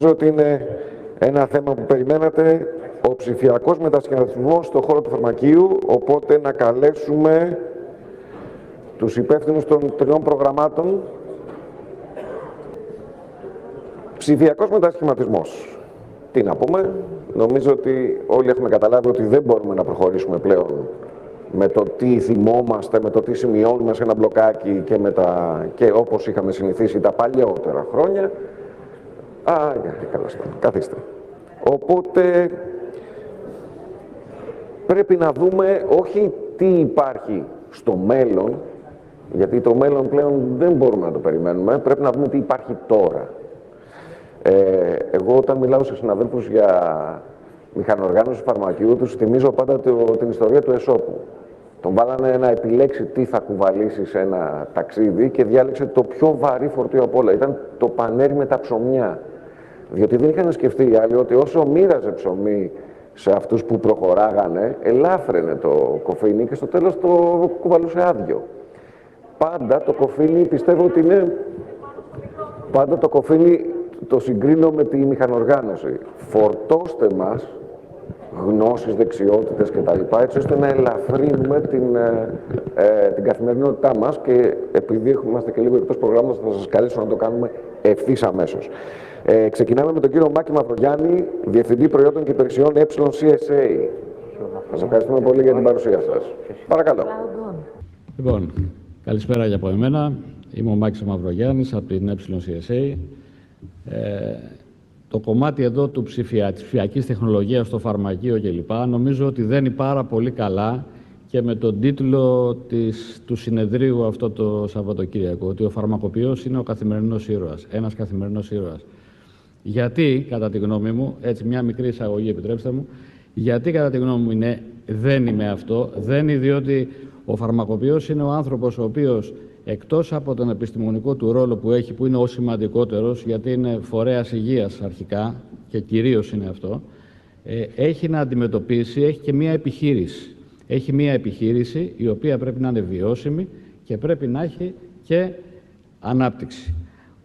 ότι είναι ένα θέμα που περιμένατε, ο ψηφιακός μετασχηματισμός στον χώρο του φαρμακείου, οπότε να καλέσουμε τους υπεύθυνους των τριών προγραμμάτων. Ψηφιακός μετασχηματισμός. Τι να πούμε, νομίζω ότι όλοι έχουμε καταλάβει ότι δεν μπορούμε να προχωρήσουμε πλέον με το τι θυμόμαστε, με το τι σημειώνουμε σε ένα μπλοκάκι και όπως είχαμε συνηθίσει τα παλιότερα χρόνια. Καλώς, καθίστε. Οπότε πρέπει να δούμε όχι τι υπάρχει στο μέλλον, γιατί το μέλλον πλέον δεν μπορούμε να το περιμένουμε, πρέπει να δούμε τι υπάρχει τώρα. Εγώ όταν μιλάω σε συναδέλφους για μηχανοργάνωση φαρμακείου, τους θυμίζω πάντα την ιστορία του Εσώπου. Τον βάλανε να επιλέξει τι θα κουβαλήσει σε ένα ταξίδι και διάλεξε το πιο βαρύ φορτίο απ' όλα. Ήταν το πανέρι με τα ψωμιά. Διότι δεν είχαν σκεφτεί οι άλλοι ότι όσο μοίραζε ψωμί σε αυτούς που προχωράγανε, ελάφραινε το κοφίνι και στο τέλος το κουβαλούσε άδειο. Πάντα το κοφίνι, πιστεύω ότι είναι... Πάντα το κοφίνι το συγκρίνω με τη μηχανοργάνωση. Φορτώστε μας γνώσεις, δεξιότητες κτλ. Έτσι ώστε να ελαφρύνουμε την καθημερινότητά μας και επειδή είμαστε και λίγο εκτός προγράμματος θα σας καλέσω να το κάνουμε ευθύς αμέσως. Ξεκινάμε με τον κύριο Μάκη Μαυρογιάννη, Διευθυντή Προϊόντων και Υπηρεσιών ECSA. Σας ευχαριστούμε πολύ για την παρουσία σας. Παρακαλώ. Λοιπόν, καλησπέρα για από εμένα. Είμαι ο Μάκης Μαυρογιάννης από την ECSA. Το κομμάτι εδώ της ψηφιακής τεχνολογίας στο φαρμακείο κλπ. Νομίζω ότι δένει πάρα πολύ καλά και με τον τίτλο του συνεδρίου αυτό το Σαββατοκύριακο, ότι ο φαρμακοποιός είναι ο καθημερινός ήρωας, ένας καθημερινός ήρωας. Γιατί, κατά τη γνώμη μου, έτσι μια μικρή εισαγωγή επιτρέψτε μου, γιατί κατά τη γνώμη μου δεν είμαι αυτό, δεν είναι διότι ο φαρμακοποιός είναι ο άνθρωπος ο οποίος εκτός από τον επιστημονικό του ρόλο που έχει, που είναι ο σημαντικότερος, γιατί είναι φορέας υγείας αρχικά και κυρίως είναι αυτό, έχει να αντιμετωπίσει, έχει και μία επιχείρηση. Έχει μία επιχείρηση η οποία πρέπει να είναι βιώσιμη και πρέπει να έχει και ανάπτυξη.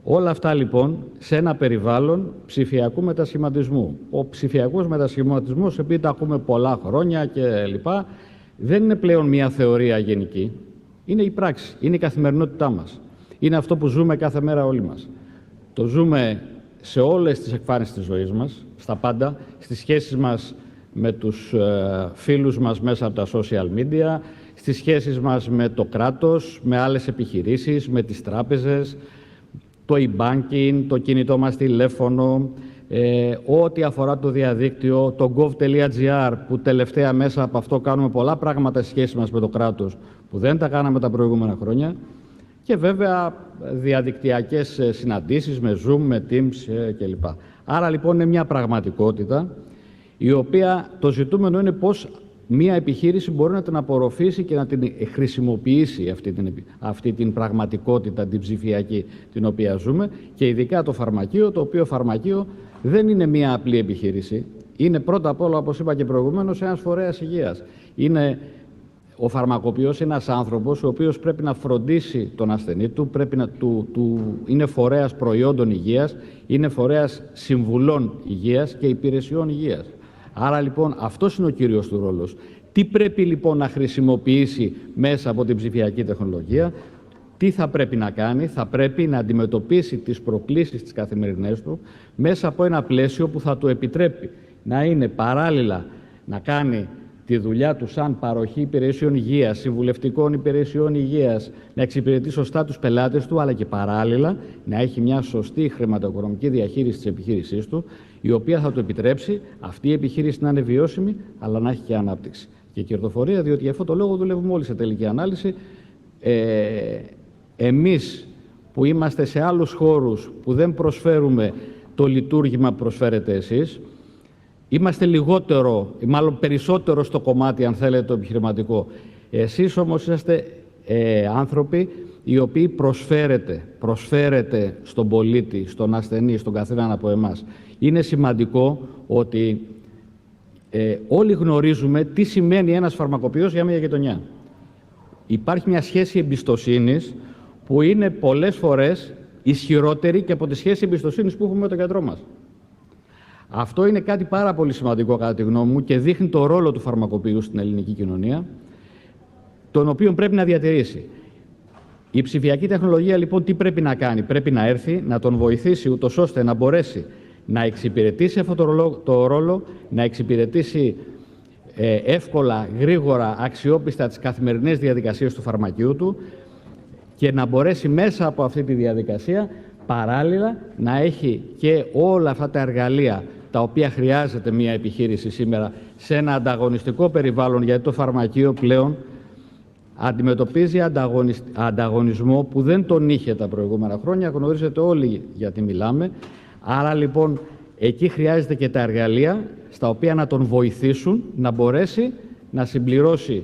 Όλα αυτά λοιπόν σε ένα περιβάλλον ψηφιακού μετασχηματισμού. Ο ψηφιακός μετασχηματισμός, επειδή τα ακούμε πολλά χρόνια και λοιπά, δεν είναι πλέον μία θεωρία γενική. Είναι η πράξη, είναι η καθημερινότητά μας. Είναι αυτό που ζούμε κάθε μέρα όλοι μας. Το ζούμε σε όλες τις εκφάνσεις της ζωής μας, στα πάντα, στις σχέσεις μας με τους φίλους μας μέσα από τα social media, στις σχέσεις μας με το κράτος, με άλλες επιχειρήσεις, με τις τράπεζες, το e-banking, το κινητό μας τηλέφωνο, ό,τι αφορά το διαδίκτυο, το gov.gr, που τελευταία μέσα από αυτό κάνουμε πολλά πράγματα στη σχέση μας με το κράτος, που δεν τα κάναμε τα προηγούμενα χρόνια, και βέβαια διαδικτυακές συναντήσεις με Zoom, με Teams κλπ. Άρα λοιπόν είναι μια πραγματικότητα η οποία το ζητούμενο είναι πώς μια επιχείρηση μπορεί να την απορροφήσει και να την χρησιμοποιήσει αυτή την πραγματικότητα, την ψηφιακή την οποία ζούμε, και ειδικά το φαρμακείο, το οποίο φαρμακείο δεν είναι μια απλή επιχείρηση. Είναι πρώτα απ' όλα, όπως είπα και προηγουμένως, ένας φορέας υγείας. Ο φαρμακοποιός είναι ένας άνθρωπος ο οποίος πρέπει να φροντίσει τον ασθενή του, είναι φορέας προϊόντων υγείας, είναι φορέας συμβουλών υγείας και υπηρεσιών υγείας. Άρα λοιπόν αυτός είναι ο κύριος του ρόλος. Τι πρέπει λοιπόν να χρησιμοποιήσει μέσα από την ψηφιακή τεχνολογία, τι θα πρέπει να κάνει, θα πρέπει να αντιμετωπίσει τις προκλήσεις τις καθημερινές του μέσα από ένα πλαίσιο που θα του επιτρέπει να είναι παράλληλα να κάνει τη δουλειά του σαν παροχή υπηρεσιών υγείας, συμβουλευτικών υπηρεσιών υγείας, να εξυπηρετεί σωστά τους πελάτες του, αλλά και παράλληλα να έχει μια σωστή χρηματοοικονομική διαχείριση της επιχείρησής του, η οποία θα του επιτρέψει αυτή η επιχείρηση να είναι βιώσιμη, αλλά να έχει και ανάπτυξη και κερδοφορία, διότι για αυτό το λόγο δουλεύουμε όλοι σε τελική ανάλυση. Εμείς που είμαστε σε άλλους χώρους που δεν προσφέρουμε το λειτουργήμα που προσφέρετε εσείς, είμαστε λιγότερο, μάλλον περισσότερο στο κομμάτι, αν θέλετε, το επιχειρηματικό. Εσείς όμως είσαστε άνθρωποι οι οποίοι προσφέρετε στον πολίτη, στον ασθενή, στον καθέναν από εμάς. Είναι σημαντικό ότι όλοι γνωρίζουμε τι σημαίνει ένας φαρμακοποιός για μια γειτονιά. Υπάρχει μια σχέση εμπιστοσύνης που είναι πολλές φορές ισχυρότερη και από τη σχέση εμπιστοσύνης που έχουμε με τον γιατρό μας. Αυτό είναι κάτι πάρα πολύ σημαντικό κατά τη γνώμη μου και δείχνει το ρόλο του φαρμακοποιού στην ελληνική κοινωνία, τον οποίο πρέπει να διατηρήσει. Η ψηφιακή τεχνολογία λοιπόν τι πρέπει να κάνει? Πρέπει να έρθει, να τον βοηθήσει ούτως ώστε να μπορέσει να εξυπηρετήσει αυτό το ρόλο, να εξυπηρετήσει εύκολα, γρήγορα, αξιόπιστα τις καθημερινές διαδικασίες του φαρμακείου του και να μπορέσει μέσα από αυτή τη διαδικασία παράλληλα να έχει και όλα αυτά τα εργαλεία τα οποία χρειάζεται μια επιχείρηση σήμερα σε ένα ανταγωνιστικό περιβάλλον, γιατί το φαρμακείο πλέον αντιμετωπίζει ανταγωνισμό που δεν τον είχε τα προηγούμενα χρόνια, γνωρίζετε όλοι γιατί μιλάμε. Άρα λοιπόν εκεί χρειάζεται και τα εργαλεία στα οποία να τον βοηθήσουν να μπορέσει να συμπληρώσει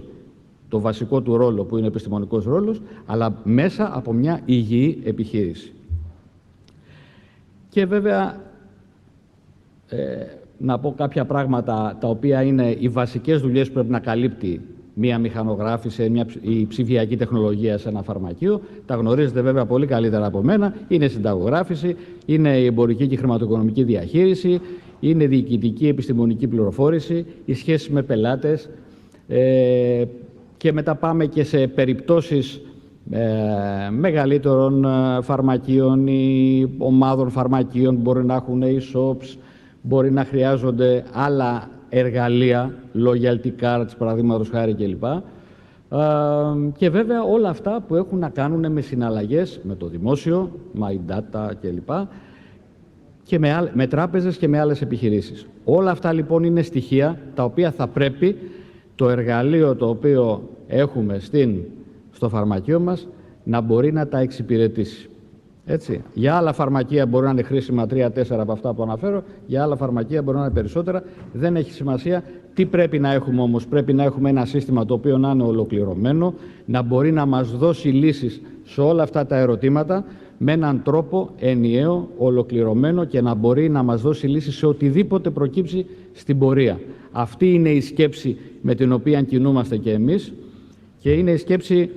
το βασικό του ρόλο που είναι ο επιστημονικός ρόλος, αλλά μέσα από μια υγιή επιχείρηση. Και βέβαια να πω κάποια πράγματα τα οποία είναι οι βασικές δουλειές που πρέπει να καλύπτει μία μηχανογράφηση, η ψηφιακή τεχνολογία σε ένα φαρμακείο. Τα γνωρίζετε βέβαια πολύ καλύτερα από μένα. Είναι συνταγογράφηση, είναι η εμπορική και χρηματοοικονομική διαχείριση, είναι διοικητική επιστημονική πληροφόρηση, η σχέση με πελάτες και μετά πάμε και σε περιπτώσεις μεγαλύτερων φαρμακείων ή ομάδων φαρμακείων, μπορεί να έχουν e-shops, μπορεί να χρειάζονται άλλα εργαλεία, loyalty cards, παραδείγματος χάρη κλπ. Και βέβαια όλα αυτά που έχουν να κάνουν με συναλλαγές με το δημόσιο, my data κλπ. Και με τράπεζες και με άλλες επιχειρήσεις. Όλα αυτά λοιπόν είναι στοιχεία τα οποία θα πρέπει το εργαλείο το οποίο έχουμε στο φαρμακείο μας να μπορεί να τα εξυπηρετήσει. Έτσι. Για άλλα φαρμακεία μπορεί να είναι χρήσιμα 3-4 από αυτά που αναφέρω, για άλλα φαρμακεία μπορεί να είναι περισσότερα. Δεν έχει σημασία. Τι πρέπει να έχουμε όμως? Πρέπει να έχουμε ένα σύστημα το οποίο να είναι ολοκληρωμένο, να μπορεί να μας δώσει λύσεις σε όλα αυτά τα ερωτήματα με έναν τρόπο ενιαίο, ολοκληρωμένο και να μπορεί να μας δώσει λύσεις σε οτιδήποτε προκύψει στην πορεία. Αυτή είναι η σκέψη με την οποία κινούμαστε και εμείς και είναι η σκέψη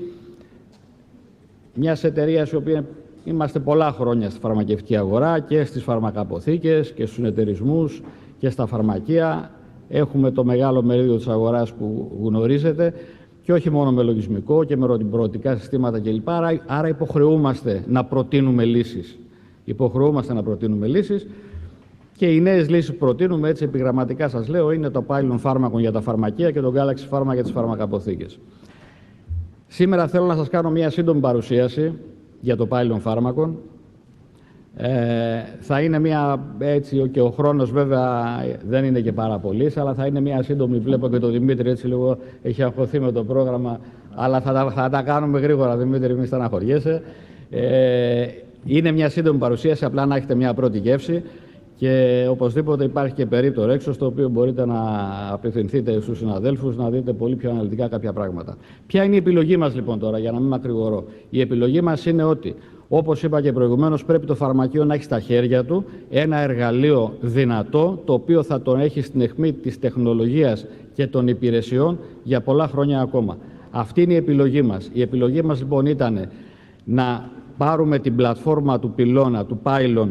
μιας εταιρείας η οποία είμαστε πολλά χρόνια στη φαρμακευτική αγορά και στις φαρμακαποθήκες και στους συνεταιρισμούς και στα φαρμακεία. Έχουμε το μεγάλο μερίδιο της αγοράς που γνωρίζετε και όχι μόνο με λογισμικό και με ρομποτικά συστήματα κλπ. Άρα υποχρεούμαστε να προτείνουμε λύσεις. Και οι νέες λύσεις που προτείνουμε, έτσι επιγραμματικά σας λέω, είναι το Pylon φάρμακων για τα φαρμακεία και το Galaxy Pharma για τις φαρμακαποθήκες. Σήμερα θέλω να σας κάνω μια σύντομη παρουσίαση για το Pylon φάρμακων. Θα είναι μια, έτσι και ο χρόνος βέβαια δεν είναι και πάρα πολύς, αλλά θα είναι μια σύντομη, βλέπω και το Δημήτρη έτσι λίγο έχει αγχωθεί με το πρόγραμμα, αλλά θα τα κάνουμε γρήγορα, Δημήτρη, μη στεναχωριέσαι. Είναι μια σύντομη παρουσίαση, απλά να έχετε μια πρώτη γεύση και οπωσδήποτε υπάρχει και περίπτωρο έξω, στο οποίο μπορείτε να απευθυνθείτε στους συναδέλφους, να δείτε πολύ πιο αναλυτικά κάποια πράγματα. Ποια είναι η επιλογή μας λοιπόν τώρα, για να μην μακρηγορώ? Η επιλογή μας είναι ότι, όπως είπα και προηγουμένως, πρέπει το φαρμακείο να έχει στα χέρια του ένα εργαλείο δυνατό, το οποίο θα τον έχει στην αιχμή της τεχνολογίας και των υπηρεσιών για πολλά χρόνια ακόμα. Αυτή είναι η επιλογή μας. Η επιλογή μας λοιπόν ήταν να πάρουμε την πλατφόρμα του πυλώνα, του Pylon,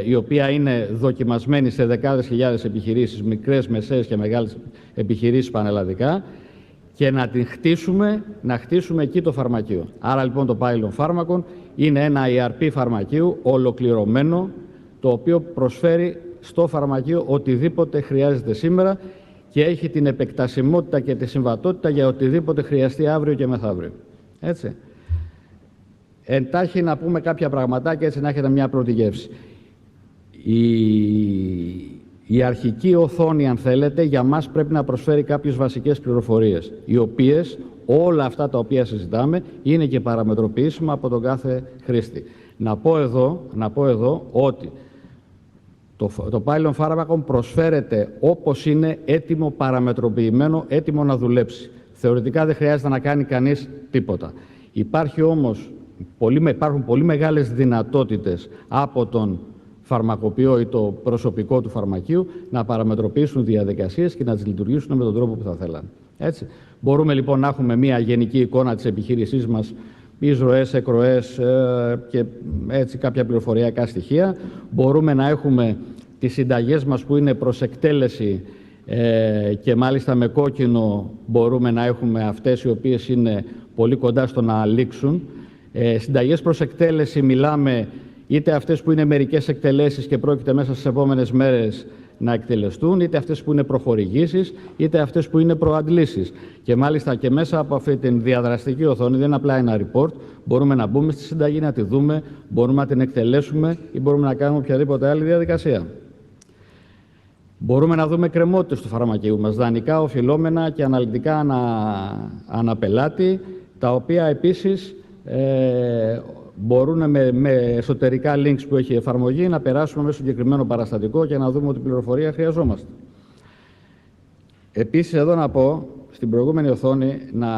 η οποία είναι δοκιμασμένη σε δεκάδες χιλιάδες επιχειρήσεις, μικρές, μεσαίες και μεγάλες επιχειρήσεις πανελλαδικά, και να την χτίσουμε εκεί το φαρμακείο. Άρα λοιπόν το Pylon φάρμακων είναι ένα ERP φαρμακείου ολοκληρωμένο, το οποίο προσφέρει στο φαρμακείο οτιδήποτε χρειάζεται σήμερα και έχει την επεκτασιμότητα και τη συμβατότητα για οτιδήποτε χρειαστεί αύριο και μεθαύριο. Έτσι. Εντάχει να πούμε κάποια πραγματάκια, έτσι να έχετε μια πρώτη γεύση. Η αρχική οθόνη, αν θέλετε, για μας πρέπει να προσφέρει κάποιες βασικές πληροφορίες, οι οποίες όλα αυτά τα οποία συζητάμε είναι και παραμετροποιήσιμα από τον κάθε χρήστη. Να πω εδώ ότι το Pylon φάρμακο προσφέρεται όπως είναι, έτοιμο, παραμετροποιημένο, έτοιμο να δουλέψει. Θεωρητικά δεν χρειάζεται να κάνει κανείς τίποτα. Υπάρχουν πολύ μεγάλες δυνατότητες από τον φαρμακοποιό ή το προσωπικό του φαρμακείου να παραμετροποιήσουν διαδικασίες και να τις λειτουργήσουν με τον τρόπο που θα θέλανε. Έτσι. Μπορούμε λοιπόν να έχουμε μια γενική εικόνα της επιχείρησής μας, εισρωές, εκροές και έτσι κάποια πληροφοριακά στοιχεία. Μπορούμε να έχουμε τις συνταγές μας που είναι προς εκτέλεση και μάλιστα με κόκκινο μπορούμε να έχουμε αυτές οι οποίες είναι πολύ κοντά στο να λήξουν. Συνταγές προς εκτέλεση μιλάμε είτε αυτές που είναι μερικές εκτελέσεις και πρόκειται μέσα στις επόμενες μέρες να εκτελεστούν, είτε αυτές που είναι προχορηγήσεις, είτε αυτές που είναι προαντλήσεις. Και μάλιστα και μέσα από αυτή την διαδραστική οθόνη, δεν είναι απλά ένα report, μπορούμε να μπούμε στη συνταγή, να τη δούμε, μπορούμε να την εκτελέσουμε ή μπορούμε να κάνουμε οποιαδήποτε άλλη διαδικασία. Μπορούμε να δούμε κρεμότητες του φαρμακείου μας, δανεικά, οφειλόμενα και αναλυτικά αναπελάτη, τα οποία επίσης μπορούν με εσωτερικά links που έχει η εφαρμογή να περάσουμε μέσα στο συγκεκριμένο παραστατικό και να δούμε ό,τι πληροφορία χρειαζόμαστε. Επίσης, εδώ να πω, στην προηγούμενη οθόνη να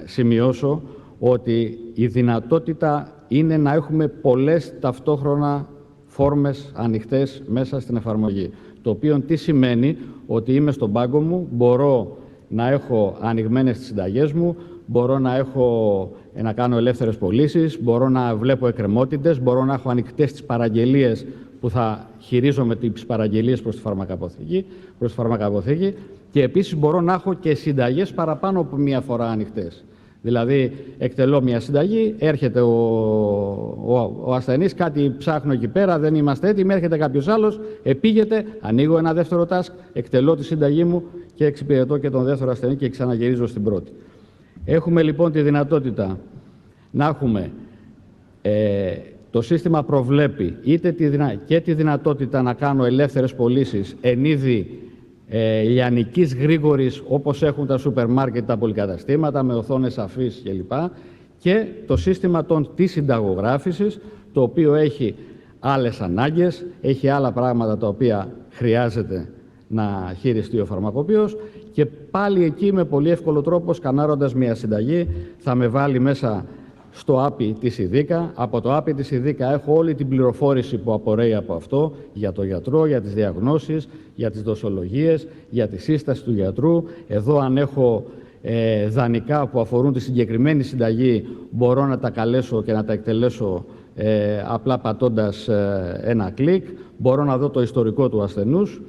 σημειώσω ότι η δυνατότητα είναι να έχουμε πολλές ταυτόχρονα φόρμες ανοιχτές μέσα στην εφαρμογή. Το οποίο τι σημαίνει? Ότι είμαι στον πάγκο μου, μπορώ να έχω ανοιγμένες τις συνταγές μου, μπορώ να κάνω ελεύθερες πωλήσεις, μπορώ να βλέπω εκκρεμότητες, μπορώ να έχω ανοιχτές τις παραγγελίες που θα χειρίζομαι τις παραγγελίες προς τη φαρμακαποθήκη και επίσης μπορώ να έχω και συνταγές παραπάνω από μία φορά ανοιχτές. Δηλαδή, εκτελώ μια συνταγή, έρχεται ο ασθενής, κάτι ψάχνω εκεί πέρα, δεν είμαστε έτοιμοι, έρχεται κάποιος άλλος, επήγεται, ανοίγω ένα δεύτερο task, εκτελώ τη συνταγή μου και εξυπηρετώ και τον δεύτερο ασθενή και ξαναγυρίζω στην πρώτη. Έχουμε λοιπόν τη δυνατότητα να έχουμε, το σύστημα προβλέπει και τη δυνατότητα να κάνω ελεύθερες πωλήσεις εν είδη λιανικής γρήγορης, όπως έχουν τα σούπερ μάρκετ, τα πολυκαταστήματα, με οθόνες αφής κλπ. Και το σύστημα της συνταγογράφησης, το οποίο έχει άλλες ανάγκες, έχει άλλα πράγματα τα οποία χρειάζεται να χειριστεί ο φαρμακοποιός και πάλι εκεί με πολύ εύκολο τρόπο, σκανάροντας μια συνταγή, θα με βάλει μέσα στο API της ΙΔΙΚΑ. Από το API της ΙΔΙΚΑ έχω όλη την πληροφόρηση που απορρέει από αυτό, για το γιατρό, για τις διαγνώσεις, για τις δοσολογίες, για τη σύσταση του γιατρού. Εδώ αν έχω δανεικά που αφορούν τη συγκεκριμένη συνταγή, μπορώ να τα καλέσω και να τα εκτελέσω απλά πατώντας ένα κλικ. Μπορώ να δω το ιστορικό του ασθενούς.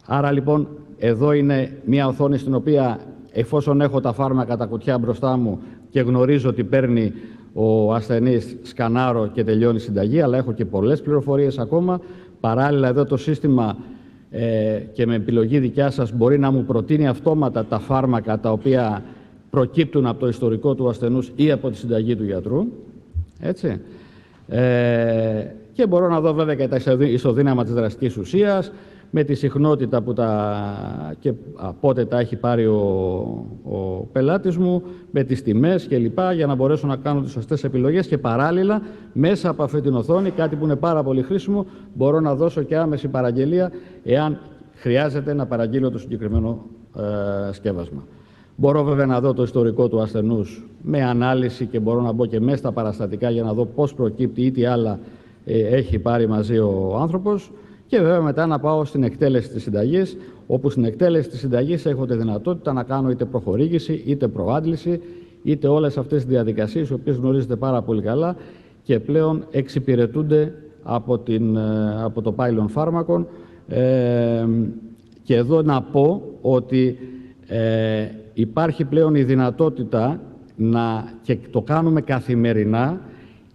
Άρα λοιπόν εδώ είναι μια οθόνη στην οποία, εφόσον έχω τα φάρμακα, τα κουτιά μπροστά μου και γνωρίζω ότι παίρνει ο ασθενής, σκανάρω και τελειώνει η συνταγή, αλλά έχω και πολλές πληροφορίες ακόμα. Παράλληλα εδώ το σύστημα και με επιλογή δικιά σας μπορεί να μου προτείνει αυτόματα τα φάρμακα τα οποία προκύπτουν από το ιστορικό του ασθενούς ή από τη συνταγή του γιατρού. Έτσι. Και μπορώ να δω βέβαια και τα ισοδύναμα της δραστικής ουσίας, με τη συχνότητα και πότε τα έχει πάρει ο πελάτης μου, με τις τιμές κλπ. Για να μπορέσω να κάνω τις σωστές επιλογές και παράλληλα μέσα από αυτή την οθόνη, κάτι που είναι πάρα πολύ χρήσιμο, μπορώ να δώσω και άμεση παραγγελία εάν χρειάζεται να παραγγείλω το συγκεκριμένο σκεύασμα. Μπορώ βέβαια να δω το ιστορικό του ασθενούς με ανάλυση και μπορώ να μπω και μέσα στα παραστατικά για να δω πώς προκύπτει ή τι άλλα έχει πάρει μαζί ο άνθρωπος. Και βέβαια μετά να πάω στην εκτέλεση της συνταγής, όπου στην εκτέλεση της συνταγής έχω τη δυνατότητα να κάνω είτε προχορήγηση, είτε προάντληση, είτε όλες αυτές τις διαδικασίες, οι οποίες γνωρίζετε πάρα πολύ καλά και πλέον εξυπηρετούνται από το πάιλον φάρμακων. Και εδώ να πω ότι υπάρχει πλέον η δυνατότητα και το κάνουμε καθημερινά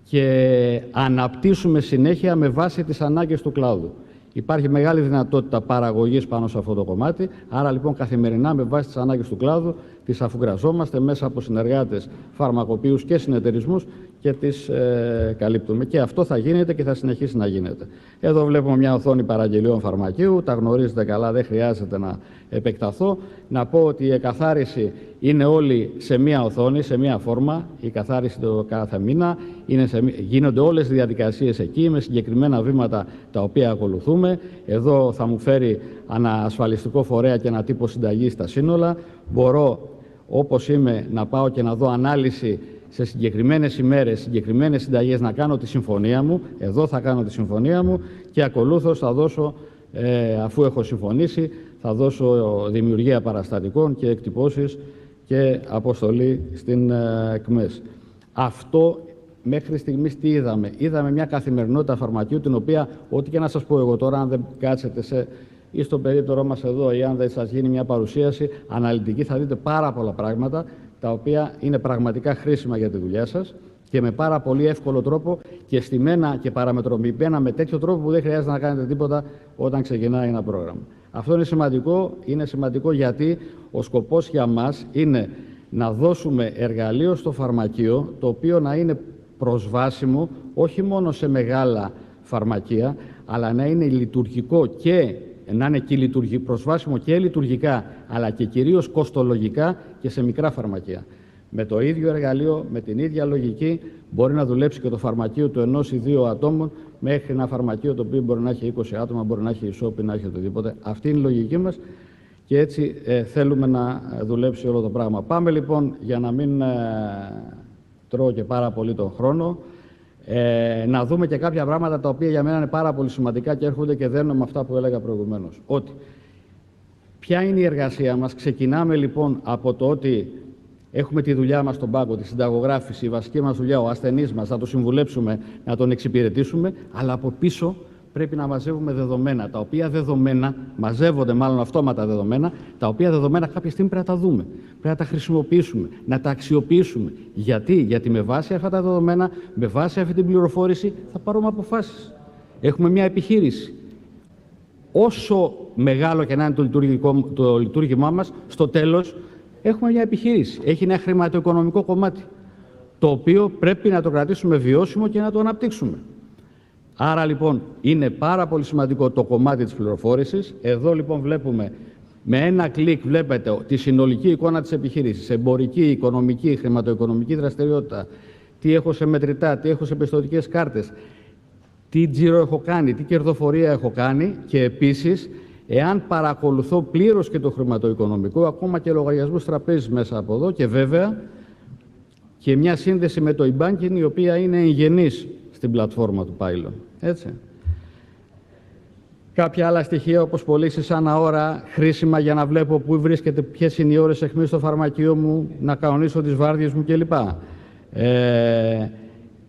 και αναπτύσσουμε συνέχεια με βάση τις ανάγκες του κλάδου. Υπάρχει μεγάλη δυνατότητα παραγωγής πάνω σε αυτό το κομμάτι, άρα λοιπόν καθημερινά με βάση τις ανάγκες του κλάδου τις αφουγκραζόμαστε μέσα από συνεργάτες, φαρμακοποιούς και συνεταιρισμούς και τις καλύπτουμε. Και αυτό θα γίνεται και θα συνεχίσει να γίνεται. Εδώ βλέπουμε μια οθόνη παραγγελιών φαρμακείου, τα γνωρίζετε καλά, δεν χρειάζεται να επεκταθώ. Να πω ότι η εκαθάριση είναι όλη σε μια οθόνη, σε μια φόρμα, η καθάριση το κάθε μήνα, γίνονται όλες οι διαδικασίες εκεί με συγκεκριμένα βήματα τα οποία ακολουθούμε. Εδώ θα μου φέρει ανασφαλιστικό φορέα και ένα τύπο συνταγή στα σύνολα. Μπορώ, όπως είμαι, να πάω και να δω ανάλυση σε συγκεκριμένες ημέρες, συγκεκριμένες συνταγές, να κάνω τη συμφωνία μου. Εδώ θα κάνω τη συμφωνία μου και ακολούθως θα δώσω, αφού έχω συμφωνήσει, θα δώσω δημιουργία παραστατικών και εκτυπώσεις και αποστολή στην ΚΜΕΣ. Αυτό μέχρι στιγμής τι είδαμε? Είδαμε μια καθημερινότητα φαρμακείου, την οποία, ό,τι και να σας πω εγώ τώρα, αν δεν κάτσετε ή στο περίπτερό μας εδώ, ή αν δεν σας γίνει μια παρουσίαση αναλυτική, θα δείτε πάρα πολλά πράγματα, τα οποία είναι πραγματικά χρήσιμα για τη δουλειά σας και με πάρα πολύ εύκολο τρόπο και στημένα και παραμετροποιημένα με τέτοιο τρόπο που δεν χρειάζεται να κάνετε τίποτα όταν ξεκινάει ένα πρόγραμμα. Αυτό είναι σημαντικό γιατί ο σκοπός για μας είναι να δώσουμε εργαλείο στο φαρμακείο, το οποίο να είναι προσβάσιμο όχι μόνο σε μεγάλα φαρμακεία, αλλά να είναι λειτουργικό και να είναι και προσβάσιμο και λειτουργικά, αλλά και κυρίως κοστολογικά και σε μικρά φαρμακεία. Με το ίδιο εργαλείο, με την ίδια λογική, μπορεί να δουλέψει και το φαρμακείο του 1 ή 2 ατόμων, μέχρι ένα φαρμακείο το οποίο μπορεί να έχει 20 άτομα, μπορεί να έχει ισόπι, να έχει οτιδήποτε. Αυτή είναι η λογική μας και έτσι θέλουμε να δουλέψει όλο το πράγμα. Πάμε λοιπόν, για να μην τρώω και πάρα πολύ τον χρόνο, να δούμε και κάποια πράγματα τα οποία για μένα είναι πάρα πολύ σημαντικά και έρχονται και δένουν με αυτά που έλεγα προηγουμένως. Ότι ποια είναι η εργασία μας? Ξεκινάμε λοιπόν από το ότι έχουμε τη δουλειά μας στον πάγκο, τη συνταγογράφηση, η βασική μας δουλειά, ο ασθενής μας, να το συμβουλέψουμε, να τον εξυπηρετήσουμε, αλλά από πίσω πρέπει να μαζεύουμε δεδομένα, τα οποία δεδομένα, μαζεύονται μάλλον αυτόματα δεδομένα, τα οποία δεδομένα κάποια στιγμή πρέπει να τα δούμε, πρέπει να τα χρησιμοποιήσουμε, να τα αξιοποιήσουμε. Γιατί με βάση αυτά τα δεδομένα, με βάση αυτή την πληροφόρηση θα πάρουμε αποφάσεις. Έχουμε μια επιχείρηση. Όσο μεγάλο και να είναι το λειτουργήμά μας, στο τέλος έχουμε μια επιχείρηση. Έχει ένα χρηματοοικονομικό κομμάτι, το οποίο πρέπει να το κρατήσουμε βιώσιμο και να το αναπτύξουμε. Άρα λοιπόν είναι πάρα πολύ σημαντικό το κομμάτι της πληροφόρησης. Εδώ λοιπόν βλέπουμε, με ένα κλικ βλέπετε τη συνολική εικόνα της επιχείρησης, εμπορική, οικονομική, χρηματοοικονομική δραστηριότητα, τι έχω σε μετρητά, τι έχω σε πιστωτικές κάρτες, τι τζίρο έχω κάνει, τι κερδοφορία έχω κάνει και επίσης, εάν παρακολουθώ πλήρως και το χρηματοοικονομικό, ακόμα και λογαριασμούς τραπέζης μέσα από εδώ και βέβαια και μια σύνδεση με το e-banking, η οποία είναι εγγενής στην πλατφόρμα του Pylon. Έτσι. Κάποια άλλα στοιχεία, όπως πωλήσεις ανά ώρα, χρήσιμα για να βλέπω πού βρίσκεται, ποιες είναι οι ώρες αιχμής στο φαρμακείο μου, να κανονίσω τις βάρδιες μου κλπ.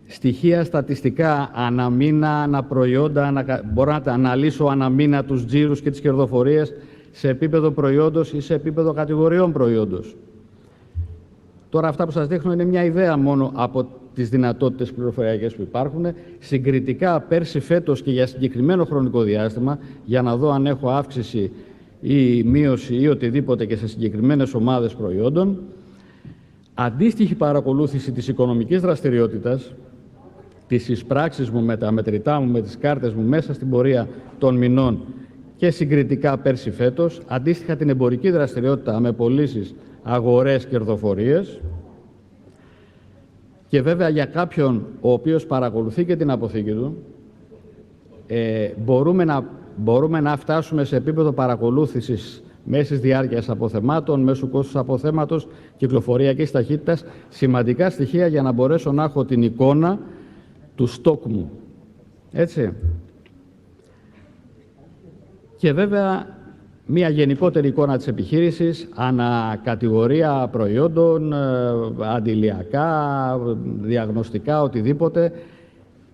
Στοιχεία στατιστικά, αναμήνα, αναπροϊόντα, μπορώ να τα αναλύσω αναμήνα τους τζίρους και τις κερδοφορίες σε επίπεδο προϊόντος ή σε επίπεδο κατηγοριών προϊόντος. Τώρα αυτά που σας δείχνω είναι μια ιδέα μόνο από τις δυνατότητες πληροφοριακές που υπάρχουν. Συγκριτικά πέρσι, φέτος και για συγκεκριμένο χρονικό διάστημα, για να δω αν έχω αύξηση ή μείωση ή οτιδήποτε και σε συγκεκριμένες ομάδες προϊόντων. Αντίστοιχη παρακολούθηση της οικονομικής δραστηριότητας, τις εισπράξεις μου με τα μετρητά μου, με τις κάρτες μου μέσα στην πορεία των μηνών και συγκριτικά πέρσι φέτος, αντίστοιχα την εμπορική δραστηριότητα με πωλήσεις, αγορές, κερδοφορίες και βέβαια για κάποιον ο οποίος παρακολουθεί και την αποθήκη του, μπορούμε να φτάσουμε σε επίπεδο παρακολούθησης μέσης διάρκειας αποθεμάτων, μέσου κόστους αποθέματος, κυκλοφοριακής ταχύτητας, σημαντικά στοιχεία για να μπορέσω να έχω την εικόνα του στόκ μου. Έτσι. Και βέβαια μια γενικότερη εικόνα της επιχείρησης, ανακατηγορία προϊόντων, αντιλιακά, διαγνωστικά, οτιδήποτε.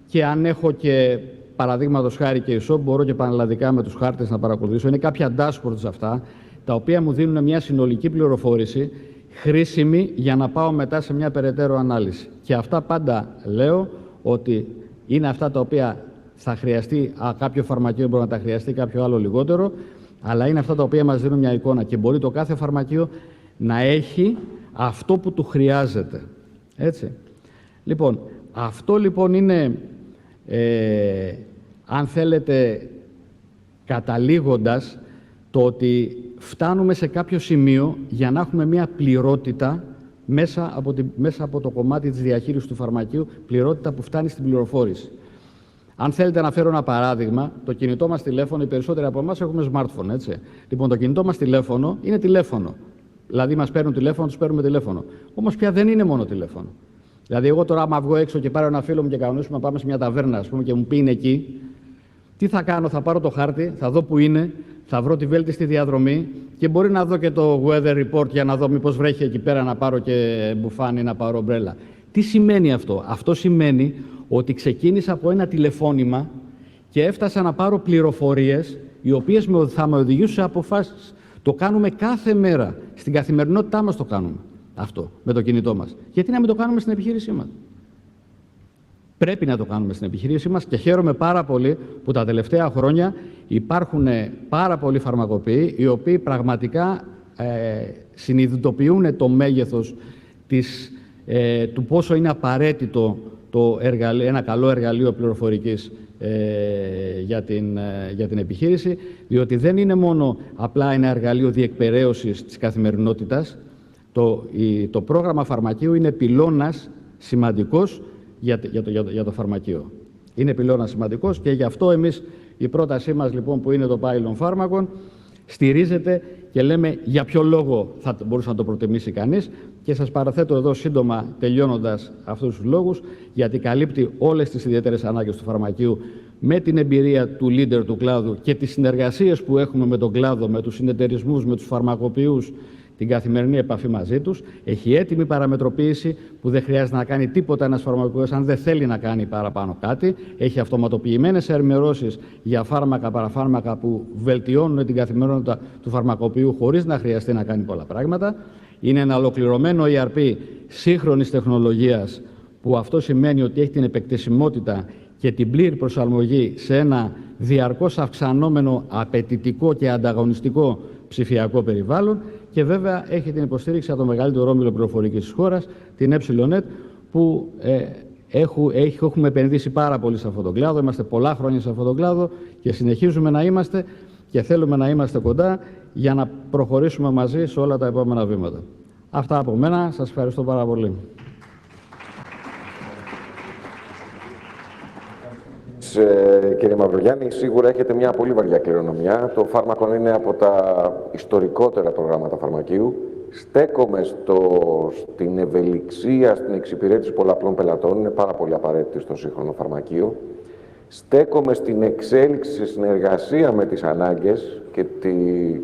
Και αν έχω και παραδείγματος χάρη και e-shop, μπορώ και πανελλαδικά με τους χάρτες να παρακολουθήσω. Είναι κάποια dashboards αυτά, τα οποία μου δίνουν μια συνολική πληροφόρηση, χρήσιμη για να πάω μετά σε μια περαιτέρω ανάλυση. Και αυτά πάντα λέω ότι είναι αυτά τα οποία θα χρειαστεί κάποιο φαρμακείο, μπορεί να τα χρειαστεί κάποιο άλλο λιγότερο, αλλά είναι αυτά τα οποία μας δίνουν μια εικόνα και μπορεί το κάθε φαρμακείο να έχει αυτό που του χρειάζεται. Έτσι. Λοιπόν, αυτό λοιπόν είναι, αν θέλετε, καταλήγοντας, το ότι φτάνουμε σε κάποιο σημείο για να έχουμε μια πληρότητα μέσα από το κομμάτι της διαχείρισης του φαρμακείου, πληρότητα που φτάνει στην πληροφόρηση. Αν θέλετε να φέρω ένα παράδειγμα, το κινητό μας τηλέφωνο, οι περισσότεροι από εμάς έχουμε smartphone, έτσι. Λοιπόν, το κινητό μας τηλέφωνο είναι τηλέφωνο. Δηλαδή, μας παίρνουν τηλέφωνο, τους παίρνουμε τηλέφωνο. Όμως πια δεν είναι μόνο τηλέφωνο. Δηλαδή, εγώ τώρα, άμα βγω έξω και πάρω ένα φίλο μου και κανονίσουμε να πάμε σε μια ταβέρνα, ας πούμε, και μου πει είναι εκεί, τι θα κάνω? Θα πάρω το χάρτη, θα δω που είναι, θα βρω τη βέλτιστη διαδρομή και μπορεί να δω και το weather report για να δω μήπως βρέχει εκεί πέρα, να πάρω και μπουφάνι, να πάρω ομπρέλα. Τι σημαίνει αυτό? Αυτό σημαίνει ότι ξεκίνησα από ένα τηλεφώνημα και έφτασα να πάρω πληροφορίες οι οποίες θα με οδηγήσουν σε αποφάσεις. Το κάνουμε κάθε μέρα. Στην καθημερινότητά μας το κάνουμε αυτό με το κινητό μας. Γιατί να μην το κάνουμε στην επιχείρησή μας? Πρέπει να το κάνουμε στην επιχείρησή μας και χαίρομαι πάρα πολύ που τα τελευταία χρόνια υπάρχουν πάρα πολλοί φαρμακοποιοί οι οποίοι πραγματικά συνειδητοποιούν το μέγεθος του πόσο είναι απαραίτητο ένα καλό εργαλείο πληροφορικής για την επιχείρηση, διότι δεν είναι μόνο απλά ένα εργαλείο διεκπεραίωσης της καθημερινότητας. Το πρόγραμμα φαρμακείου είναι πυλώνας σημαντικός για το φαρμακείο. Είναι πυλώνας σημαντικός και γι' αυτό εμείς η πρότασή μας λοιπόν που είναι το πάιλον φάρμακων στηρίζεται και λέμε για ποιο λόγο θα μπορούσε να το προτιμήσει κανείς και σας παραθέτω εδώ σύντομα τελειώνοντας αυτούς τους λόγους, γιατί καλύπτει όλες τις ιδιαίτερες ανάγκες του φαρμακείου με την εμπειρία του leader του κλάδου και τις συνεργασίες που έχουμε με τον κλάδο, με τους συνεταιρισμούς, με τους φαρμακοποιούς, την καθημερινή επαφή μαζί τους. Έχει έτοιμη παραμετροποίηση που δεν χρειάζεται να κάνει τίποτα ένας φαρμακοποιός αν δεν θέλει να κάνει παραπάνω κάτι. Έχει αυτοματοποιημένες ενημερώσεις για φάρμακα, παραφάρμακα που βελτιώνουν την καθημερινότητα του φαρμακοποιού χωρίς να χρειαστεί να κάνει πολλά πράγματα. Είναι ένα ολοκληρωμένο ERP σύγχρονης τεχνολογίας που αυτό σημαίνει ότι έχει την επεκτησιμότητα και την πλήρη προσαρμογή σε ένα διαρκώς αυξανόμενο απαιτητικό και ανταγωνιστικό ψηφιακό περιβάλλον και βέβαια έχει την υποστήριξη από το μεγαλύτερο όμιλο πληροφορικής της χώρας, την ΕΝΕΤ, που έχουμε επενδύσει πάρα πολύ σε αυτόν τον κλάδο. Είμαστε πολλά χρόνια σε αυτόν τον κλάδο και συνεχίζουμε να είμαστε και θέλουμε να είμαστε κοντά για να προχωρήσουμε μαζί σε όλα τα επόμενα βήματα. Αυτά από μένα. Σας ευχαριστώ πάρα πολύ. Κύριε Μαυρογιάννη, σίγουρα έχετε μια πολύ βαριά κληρονομιά. Το φάρμακο είναι από τα ιστορικότερα προγράμματα φαρμακείου. Στέκομαι στην ευελιξία, στην εξυπηρέτηση πολλαπλών πελατών. Είναι πάρα πολύ απαραίτητη στο σύγχρονο φαρμακείο. Στέκομαι στην εξέλιξη σε συνεργασία με τις ανάγκες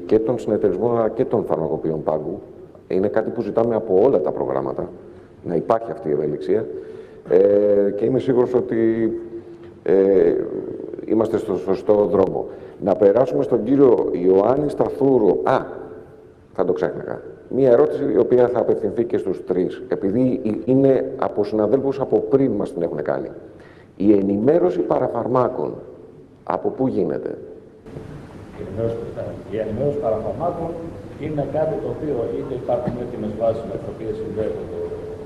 και των συνεταιρισμών αλλά και των φαρμακοποιών πάγκου. Είναι κάτι που ζητάμε από όλα τα προγράμματα, να υπάρχει αυτή η ευελιξία. Και είμαι σίγουρος ότι είμαστε στο σωστό δρόμο. Να περάσουμε στον κύριο Ιωάννη Σταθούρο. Θα το ξέχναγα. Μία ερώτηση η οποία θα απευθυνθεί και στους τρεις, επειδή είναι από συναδέλφους από πριν μας την έχουν κάνει. Η ενημέρωση παραφαρμάκων, από πού γίνεται? Η ενημέρωση παραφαρμάκων είναι κάτι το οποίο είτε υπάρχουν έτοιμες βάσεις με τις οποίες συνδέεται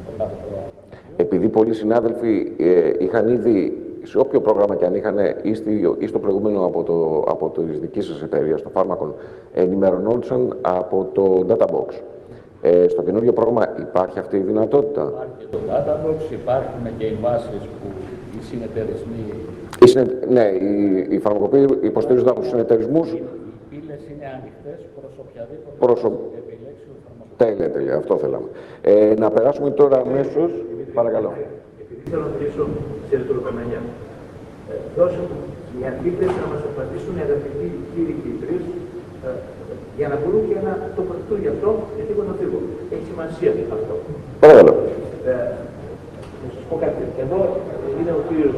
το κάθε πρόγραμμα. Επειδή πολλοί συνάδελφοι είχαν ήδη, σε όποιο πρόγραμμα και αν είχαν ή στο προηγούμενο από τη δική σας εταιρεία, στο φάρμακο, ενημερωνόντουσαν από το Databox. Στο καινούργιο πρόγραμμα υπάρχει αυτή η δυνατότητα? Υπάρχει και το Databox, υπάρχουν και οι βάσεις που οι συνεταιρισμοί... Ναι, οι φαρμακοποιοί υποστηρίζονται από τους συνεταιρισμούς. Οι πύλες είναι ανοιχτές προς οποιαδήποτε επιλέξει ο φαρμακοποιός. Τέλεια, αυτό θέλαμε. Να περάσουμε τώρα αμέσως. Παρακαλώ. Επειδή θέλω να μιλήσω σε ρητοροκαμανιά. Δώσε μου μια αντίθεση να μας απαντήσουν οι αγαπητοί κύριοι και οι τρεις για να μπορούν και να τοποθετούν γι' αυτό, γιατί εγώ να φύγω. Έχει σημασία αυτό. Παρακαλώ. Να σας πω κάτι. Εδώ είναι ο κύριος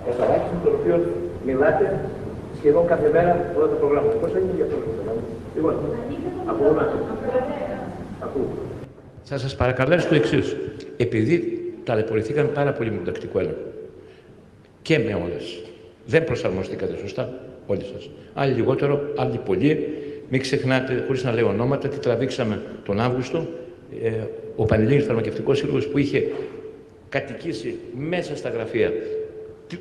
Κασαράκης, με τον οποίο μιλάτε σχεδόν κάθε μέρα όλα τα προγράμματα. Πώς έγινε για αυτό το πρόγραμμα? Λοιπόν, ακούγομαι. Ακούω. Θα σας παρακαλέσω το εξής. Επειδή ταλαιπωρηθήκαμε πάρα πολύ με τον τακτικό έλεγχο και με όλες, δεν προσαρμοστήκατε σωστά όλοι σας. Άλλοι λιγότερο, άλλοι πολύ. Μην ξεχνάτε, χωρίς να λέω ονόματα, τι τραβήξαμε τον Αύγουστο. Ο Πανελλήνιος Φαρμακευτικός Σύλλογος που είχε κατοικήσει μέσα στα γραφεία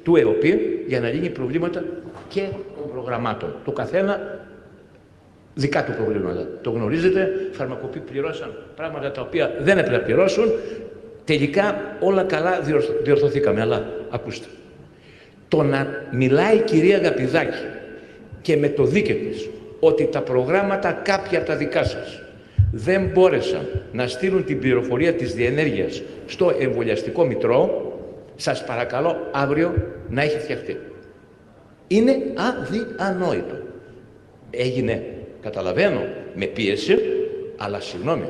του ΕΟΠΗ για να λύνει προβλήματα και των προγραμμάτων. Το καθένα δικά του προβλήματα. Το γνωρίζετε, φαρμακοποιοί πληρώσαν πράγματα τα οποία δεν έπρεπε να πληρώσουν. Τελικά όλα καλά διορθωθήκαμε. Αλλά ακούστε, το να μιλάει η κυρία Γαπηδάκη και με το δίκαιο της ότι τα προγράμματα κάποια από τα δικά σας δεν μπόρεσαν να στείλουν την πληροφορία της διενέργειας στο εμβολιαστικό μητρό, σας παρακαλώ αύριο να έχει φτιαχτεί. Είναι αδιανόητο. Έγινε, καταλαβαίνω, με πίεση, αλλά συγγνώμη,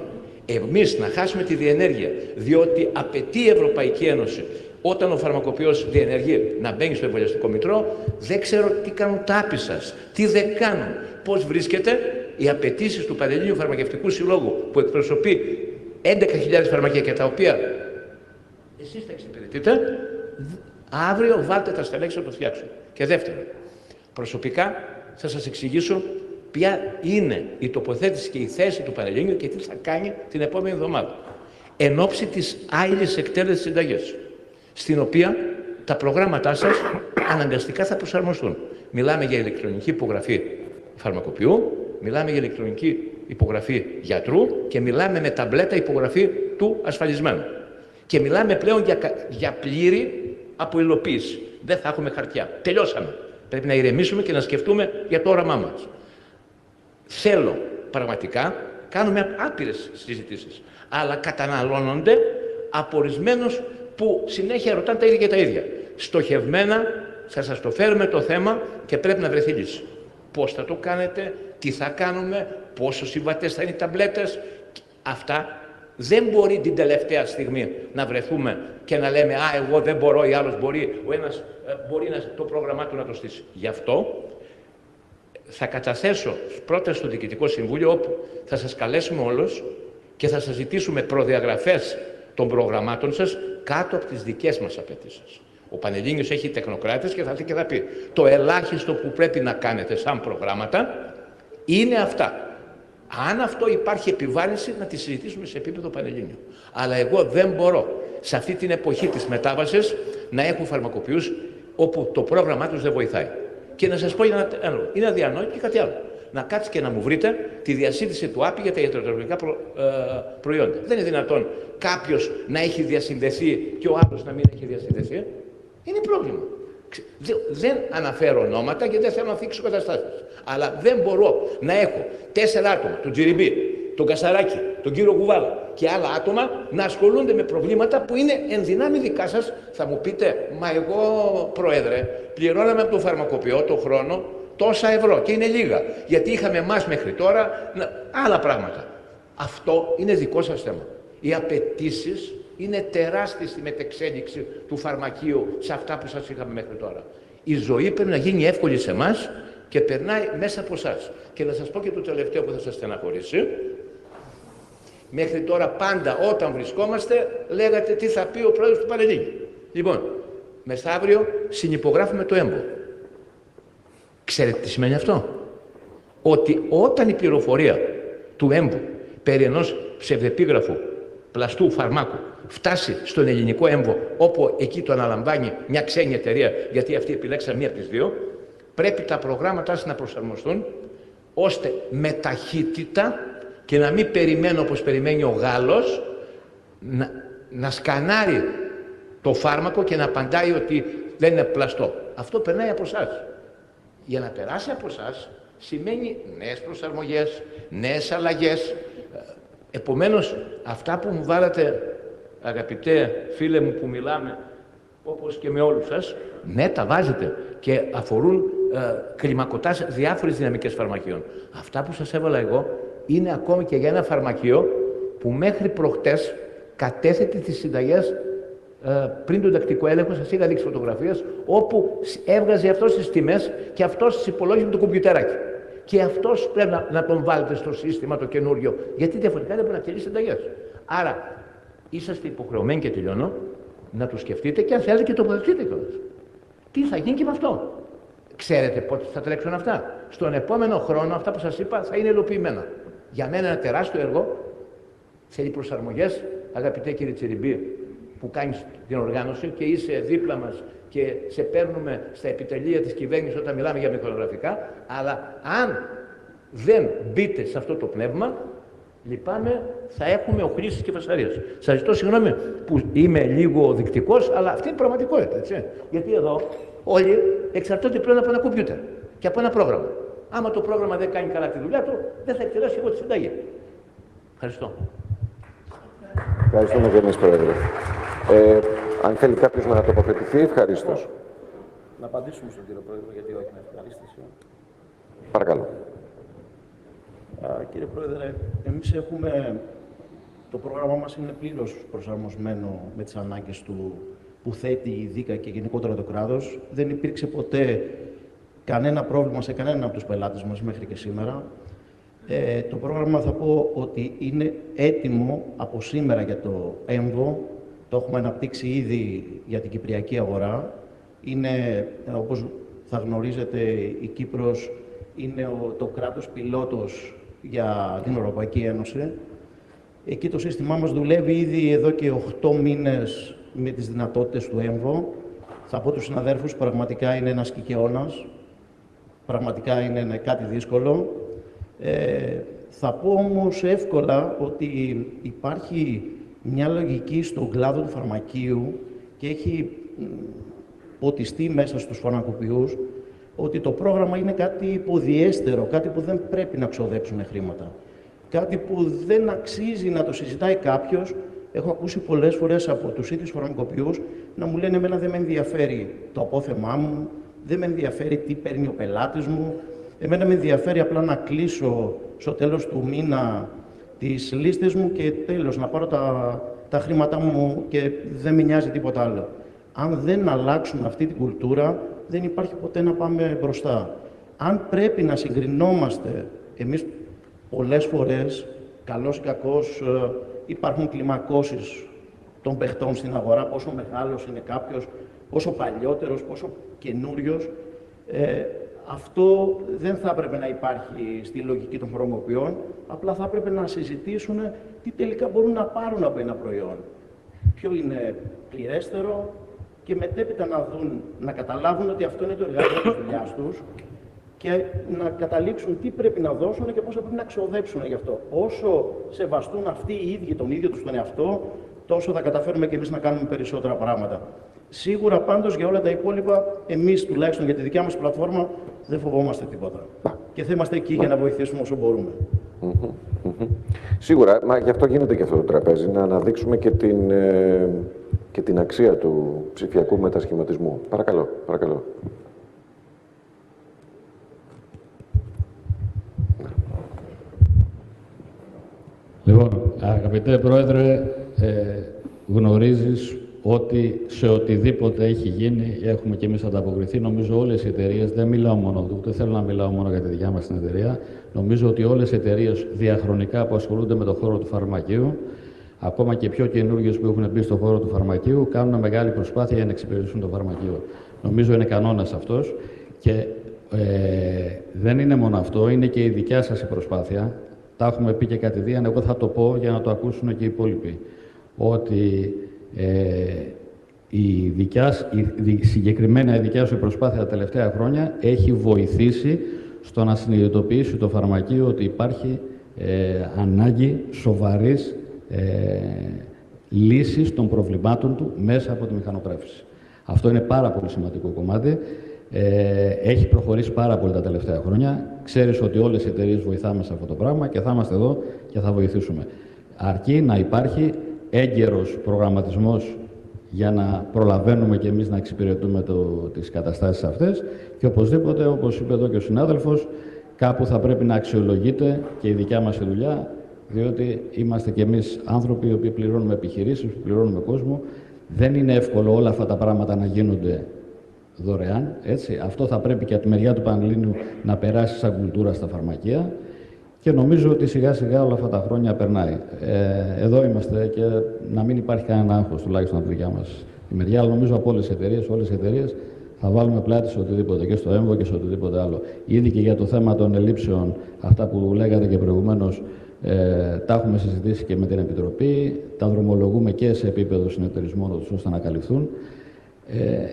εμείς να χάσουμε τη διενέργεια, διότι απαιτεί η Ευρωπαϊκή Ένωση όταν ο φαρμακοποιός διενεργεί να μπαίνει στο εμβολιαστικό μητρό, δεν ξέρω τι κάνουν τα άπη σας, τι δεν κάνουν, πώς βρίσκεται οι απαιτήσεις του Πανελλήνιου Φαρμακευτικού Συλλόγου που εκπροσωπεί 11.000 φαρμακεία και τα οποία εσείς τα εξυπηρετείτε, αύριο βάλτε τα στελέχη να το φτιάξουν. Και δεύτερον, προσωπικά θα σας εξηγήσω ποια είναι η τοποθέτηση και η θέση του Πανελλήνιου και τι θα κάνει την επόμενη εβδομάδα. Εν ώψη της άειλης εκτέλεσης συνταγής, στην οποία τα προγράμματά σας αναγκαστικά θα προσαρμοστούν. Μιλάμε για ηλεκτρονική υπογραφή φαρμακοποιού, μιλάμε για ηλεκτρονική υπογραφή γιατρού και μιλάμε με ταμπλέτα υπογραφή του ασφαλισμένου. Και μιλάμε πλέον για πλήρη αποϊλοποίηση. Δεν θα έχουμε χαρτιά. Τελειώσαμε. Πρέπει να ηρεμήσουμε και να σκεφτούμε για το όραμά μας. Θέλω πραγματικά, κάνουμε άπειρες συζητήσεις, αλλά καταναλώνονται από ορισμένους που συνέχεια ρωτάνε τα ίδια και τα ίδια. Στοχευμένα θα σας το φέρουμε το θέμα και πρέπει να βρεθεί λύση. Πώς θα το κάνετε, τι θα κάνουμε, πόσο συμβατές θα είναι οι ταμπλέτες. Αυτά δεν μπορεί την τελευταία στιγμή να βρεθούμε και να λέμε «Α, εγώ δεν μπορώ, ή άλλος μπορεί, ο ένας μπορεί το πρόγραμμά του να το στήσει». Γι' αυτό θα καταθέσω πρόταση στο Διοικητικό Συμβούλιο, όπου θα σας καλέσουμε όλους και θα σας ζητήσουμε προδιαγραφές των προγραμμάτων σας κάτω από τις δικές μας απαιτήσεις. Ο Πανελλήνιος έχει τεχνοκράτες και θα έρθει και θα πει το ελάχιστο που πρέπει να κάνετε σαν προγράμματα είναι αυτά. Αν αυτό υπάρχει επιβάρυνση, να τη συζητήσουμε σε επίπεδο Πανελλήνιο. Αλλά εγώ δεν μπορώ σε αυτή την εποχή της μετάβασης να έχω φαρμακοποιούς όπου το πρόγραμμά τους δεν βοηθάει. Και να σας πω για ένα λόγο. Είναι αδιανόητο και κάτι άλλο. Να κάτσει και να μου βρείτε τη διασύνδεση του ΆΠΗ για τα ιατροτεχνολογικά προϊόντα. Δεν είναι δυνατόν κάποιος να έχει διασυνδεθεί και ο άλλος να μην έχει διασυνδεθεί. Είναι πρόβλημα. Δεν αναφέρω ονόματα και δεν θέλω να θίξω καταστάσεις. Αλλά δεν μπορώ να έχω 4 άτομα, τον Τζιριμπή, τον Κασαράκη, τον κύριο Κουβάλα και άλλα άτομα να ασχολούνται με προβλήματα που είναι εν δυνάμει δικά σας. Θα μου πείτε, μα εγώ πρόεδρε, πληρώναμε από το φαρμακοποιό το χρόνο τόσα ευρώ και είναι λίγα. Γιατί είχαμε εμάς μέχρι τώρα άλλα πράγματα. Αυτό είναι δικό σας θέμα. Οι απαιτήσεις είναι τεράστιες στη μετεξέλιξη του φαρμακείου σε αυτά που σας είχαμε μέχρι τώρα. Η ζωή πρέπει να γίνει εύκολη σε εμάς και περνάει μέσα από εσάς. Και να σας πω και το τελευταίο που θα σας στεναχωρήσει. Μέχρι τώρα πάντα όταν βρισκόμαστε λέγατε τι θα πει ο πρόεδρος του Πανελλήνιου. Λοιπόν, μεθαύριο συνυπογράφουμε το ΕΜΠΟ. Ξέρετε τι σημαίνει αυτό? Ότι όταν η πληροφορία του ΕΜΠΟ περί ενός ψευδεπίγραφου πλαστού φαρμάκου φτάσει στον ελληνικό έμβο, όπου εκεί το αναλαμβάνει μια ξένη εταιρεία, γιατί αυτοί επιλέξαν μία από τις δύο, πρέπει τα προγράμματά σας να προσαρμοστούν ώστε με ταχύτητα και να μην περιμένω όπως περιμένει ο Γάλλος να σκανάρει το φάρμακο και να απαντάει ότι δεν είναι πλαστό. Αυτό περνάει από εσάς. Για να περάσει από εσάς σημαίνει νέες προσαρμογές, νέες αλλαγές. Επομένως, αυτά που μου βάλατε, αγαπητέ φίλε μου που μιλάμε, όπως και με όλους σας, ναι, τα βάζετε και αφορούν κλιμακωτά διάφορες δυναμικές φαρμακείων. Αυτά που σας έβαλα εγώ είναι ακόμη και για ένα φαρμακείο που μέχρι προχτές κατέθετε τις συνταγές πριν τον τακτικό έλεγχο, σας είχα δείξει φωτογραφίες, όπου έβγαζε αυτός τις τιμές και αυτός τις υπολόγιζε με το κομπιουτεράκι. Και αυτός πρέπει να τον βάλετε στο σύστημα το καινούριο, γιατί διαφορετικά δεν μπορεί να εκτελεί συνταγές. Άρα, είσαστε υποχρεωμένοι, και τελειώνω, να το σκεφτείτε και αν θέλετε και τοποθετείτε κιόλας. Τι θα γίνει και με αυτό? Ξέρετε πότε θα τρέξουν αυτά? Στον επόμενο χρόνο αυτά που σας είπα θα είναι υλοποιημένα. Για μένα ένα τεράστιο έργο, θέλει προσαρμογές, αγαπητέ κύριε Τσιριμπή, που κάνεις την οργάνωση και είσαι δίπλα μας και σε παίρνουμε στα επιτελεία της κυβέρνησης όταν μιλάμε για μικρογραφικά, αλλά αν δεν μπείτε σε αυτό το πνεύμα, λυπάμαι, θα έχουμε οχλήσεις και φασαρίες. Σας ζητώ συγγνώμη που είμαι λίγο δεικτικός, αλλά αυτή είναι η πραγματικότητα, έτσι. Γιατί εδώ όλοι εξαρτώνται πλέον από ένα κομπιούτερ και από ένα πρόγραμμα. Άμα το πρόγραμμα δεν κάνει καλά τη δουλειά του, δεν θα εκτελέσει εγώ τη συνταγή. Ευχαριστώ. Ευχαριστούμε και εμείς, Πρόεδρε. Αν θέλει κάποιος να τοποθετηθεί, ευχαρίστως. Να απαντήσουμε στον κύριο Πρόεδρο, γιατί όχι, με ευχαρίστηση. Παρακαλώ. Κύριε Πρόεδρε, εμείς έχουμε Το πρόγραμμά μας είναι πλήρως προσαρμοσμένο με τις ανάγκες του που θέτει η ΔΥΚΑ και γενικότερα το κράτος. Δεν υπήρξε ποτέ κανένα πρόβλημα σε κανέναν από τους πελάτες μας μέχρι και σήμερα. Το πρόγραμμα θα πω ότι είναι έτοιμο από σήμερα για το έμβο. Το έχουμε αναπτύξει ήδη για την κυπριακή αγορά. Είναι, όπως θα γνωρίζετε, η Κύπρος είναι το κράτος πιλότος για την Ευρωπαϊκή Ένωση. Εκεί το σύστημά μας δουλεύει ήδη εδώ και 8 μήνες με τις δυνατότητες του έμβο. Θα πω τους συναδέρφους, πραγματικά είναι ένας κικαιώνας. Πραγματικά είναι κάτι δύσκολο. Θα πω όμως εύκολα ότι υπάρχει μια λογική στον κλάδο του φαρμακείου και έχει ποτιστεί μέσα στους φαρμακοποιούς ότι το πρόγραμμα είναι κάτι υποδιέστερο, κάτι που δεν πρέπει να ξοδέψουν χρήματα. Κάτι που δεν αξίζει να το συζητάει κάποιος. Έχω ακούσει πολλές φορές από τους ίδιους φαρμακοποιούς να μου λένε: εμένα δεν με ενδιαφέρει το απόθεμά μου, δεν με ενδιαφέρει τι παίρνει ο πελάτης μου, εμένα με ενδιαφέρει απλά να κλείσω στο τέλος του μήνα τις λίστες μου και τέλος, να πάρω τα χρήματά μου και δεν με νοιάζει τίποτα άλλο. Αν δεν αλλάξουμε αυτή την κουλτούρα, δεν υπάρχει ποτέ να πάμε μπροστά. Αν πρέπει να συγκρινόμαστε, εμείς πολλές φορές, καλώς ή κακώς, υπάρχουν κλιμακώσεις των παιχτών στην αγορά, πόσο μεγάλος είναι κάποιος, πόσο παλιότερος, πόσο καινούριος. Αυτό δεν θα έπρεπε να υπάρχει στη λογική των φαρμακοποιών, απλά θα έπρεπε να συζητήσουν τι τελικά μπορούν να πάρουν από ένα προϊόν. Ποιο είναι πληρέστερο και μετέπειτα να καταλάβουν ότι αυτό είναι το εργαλείο της δουλειάς τους και να καταλήξουν τι πρέπει να δώσουν και πώς θα πρέπει να ξοδέψουν γι' αυτό. Όσο σεβαστούν αυτοί οι ίδιοι τον ίδιο τους τον εαυτό, τόσο θα καταφέρουμε και εμείς να κάνουμε περισσότερα πράγματα. Σίγουρα πάντως για όλα τα υπόλοιπα, εμείς τουλάχιστον για τη δικιά μας πλατφόρμα δεν φοβόμαστε τίποτα. Και θα είμαστε εκεί για να βοηθήσουμε όσο μπορούμε. Σίγουρα, μα γι' αυτό γίνεται και αυτό το τραπέζι, να αναδείξουμε και την αξία του ψηφιακού μετασχηματισμού. Παρακαλώ, παρακαλώ. Λοιπόν, αγαπητέ Πρόεδρε, γνωρίζεις ότι σε οτιδήποτε έχει γίνει έχουμε και εμείς ανταποκριθεί. Νομίζω όλες οι εταιρείες, δεν μιλάω μόνο, ούτε θέλω να μιλάω μόνο για τη δικιά μας την εταιρεία, νομίζω ότι όλες οι εταιρείες διαχρονικά που ασχολούνται με τον χώρο του φαρμακείου, ακόμα και πιο καινούργιες που έχουν μπει στον χώρο του φαρμακείου, κάνουν μεγάλη προσπάθεια για να εξυπηρετήσουν το φαρμακείο. Νομίζω είναι κανόνας αυτός και δεν είναι μόνο αυτό, είναι και η δικιά σας η προσπάθεια. Τα έχουμε πει και κατηδίαν, εγώ θα το πω για να το ακούσουν και οι υπόλοιποι. Ότι η συγκεκριμένα η δικιά σου προσπάθεια τα τελευταία χρόνια έχει βοηθήσει στο να συνειδητοποιήσει το φαρμακείο ότι υπάρχει ανάγκη σοβαρής λύσης των προβλημάτων του μέσα από τη μηχανογράφηση. Αυτό είναι πάρα πολύ σημαντικό κομμάτι. Έχει προχωρήσει πάρα πολύ τα τελευταία χρόνια. Ξέρεις ότι όλες οι εταιρείες βοηθάμε σε αυτό το πράγμα και θα είμαστε εδώ και θα βοηθήσουμε. Αρκεί να υπάρχει έγκαιρος προγραμματισμός για να προλαβαίνουμε και εμείς να εξυπηρετούμε τις καταστάσεις αυτές και οπωσδήποτε, όπως είπε εδώ και ο συνάδελφος, κάπου θα πρέπει να αξιολογείται και η δικιά μας δουλειά, διότι είμαστε και εμείς άνθρωποι οι οποίοι πληρώνουμε επιχειρήσεις, πληρώνουμε κόσμο. Δεν είναι εύκολο όλα αυτά τα πράγματα να γίνονται δωρεάν, έτσι. Αυτό θα πρέπει και από τη μεριά του Πανελλήνιου να περάσει σαν κουλτούρα στα φαρμακεία και νομίζω ότι σιγά σιγά όλα αυτά τα χρόνια περνάει. Εδώ είμαστε και να μην υπάρχει κανένα άγχος, τουλάχιστον από τη δικιά μας τη μεριά, αλλά νομίζω από όλες οι εταιρείες θα βάλουμε πλάτη σε οτιδήποτε και στο έμβο και σε οτιδήποτε άλλο. Ήδη και για το θέμα των ελλείψεων, αυτά που λέγατε και προηγουμένως, τα έχουμε συζητήσει και με την Επιτροπή, τα δρομολογούμε και σε επίπεδο συνεταιρισμών ώστε να καλυφθούν.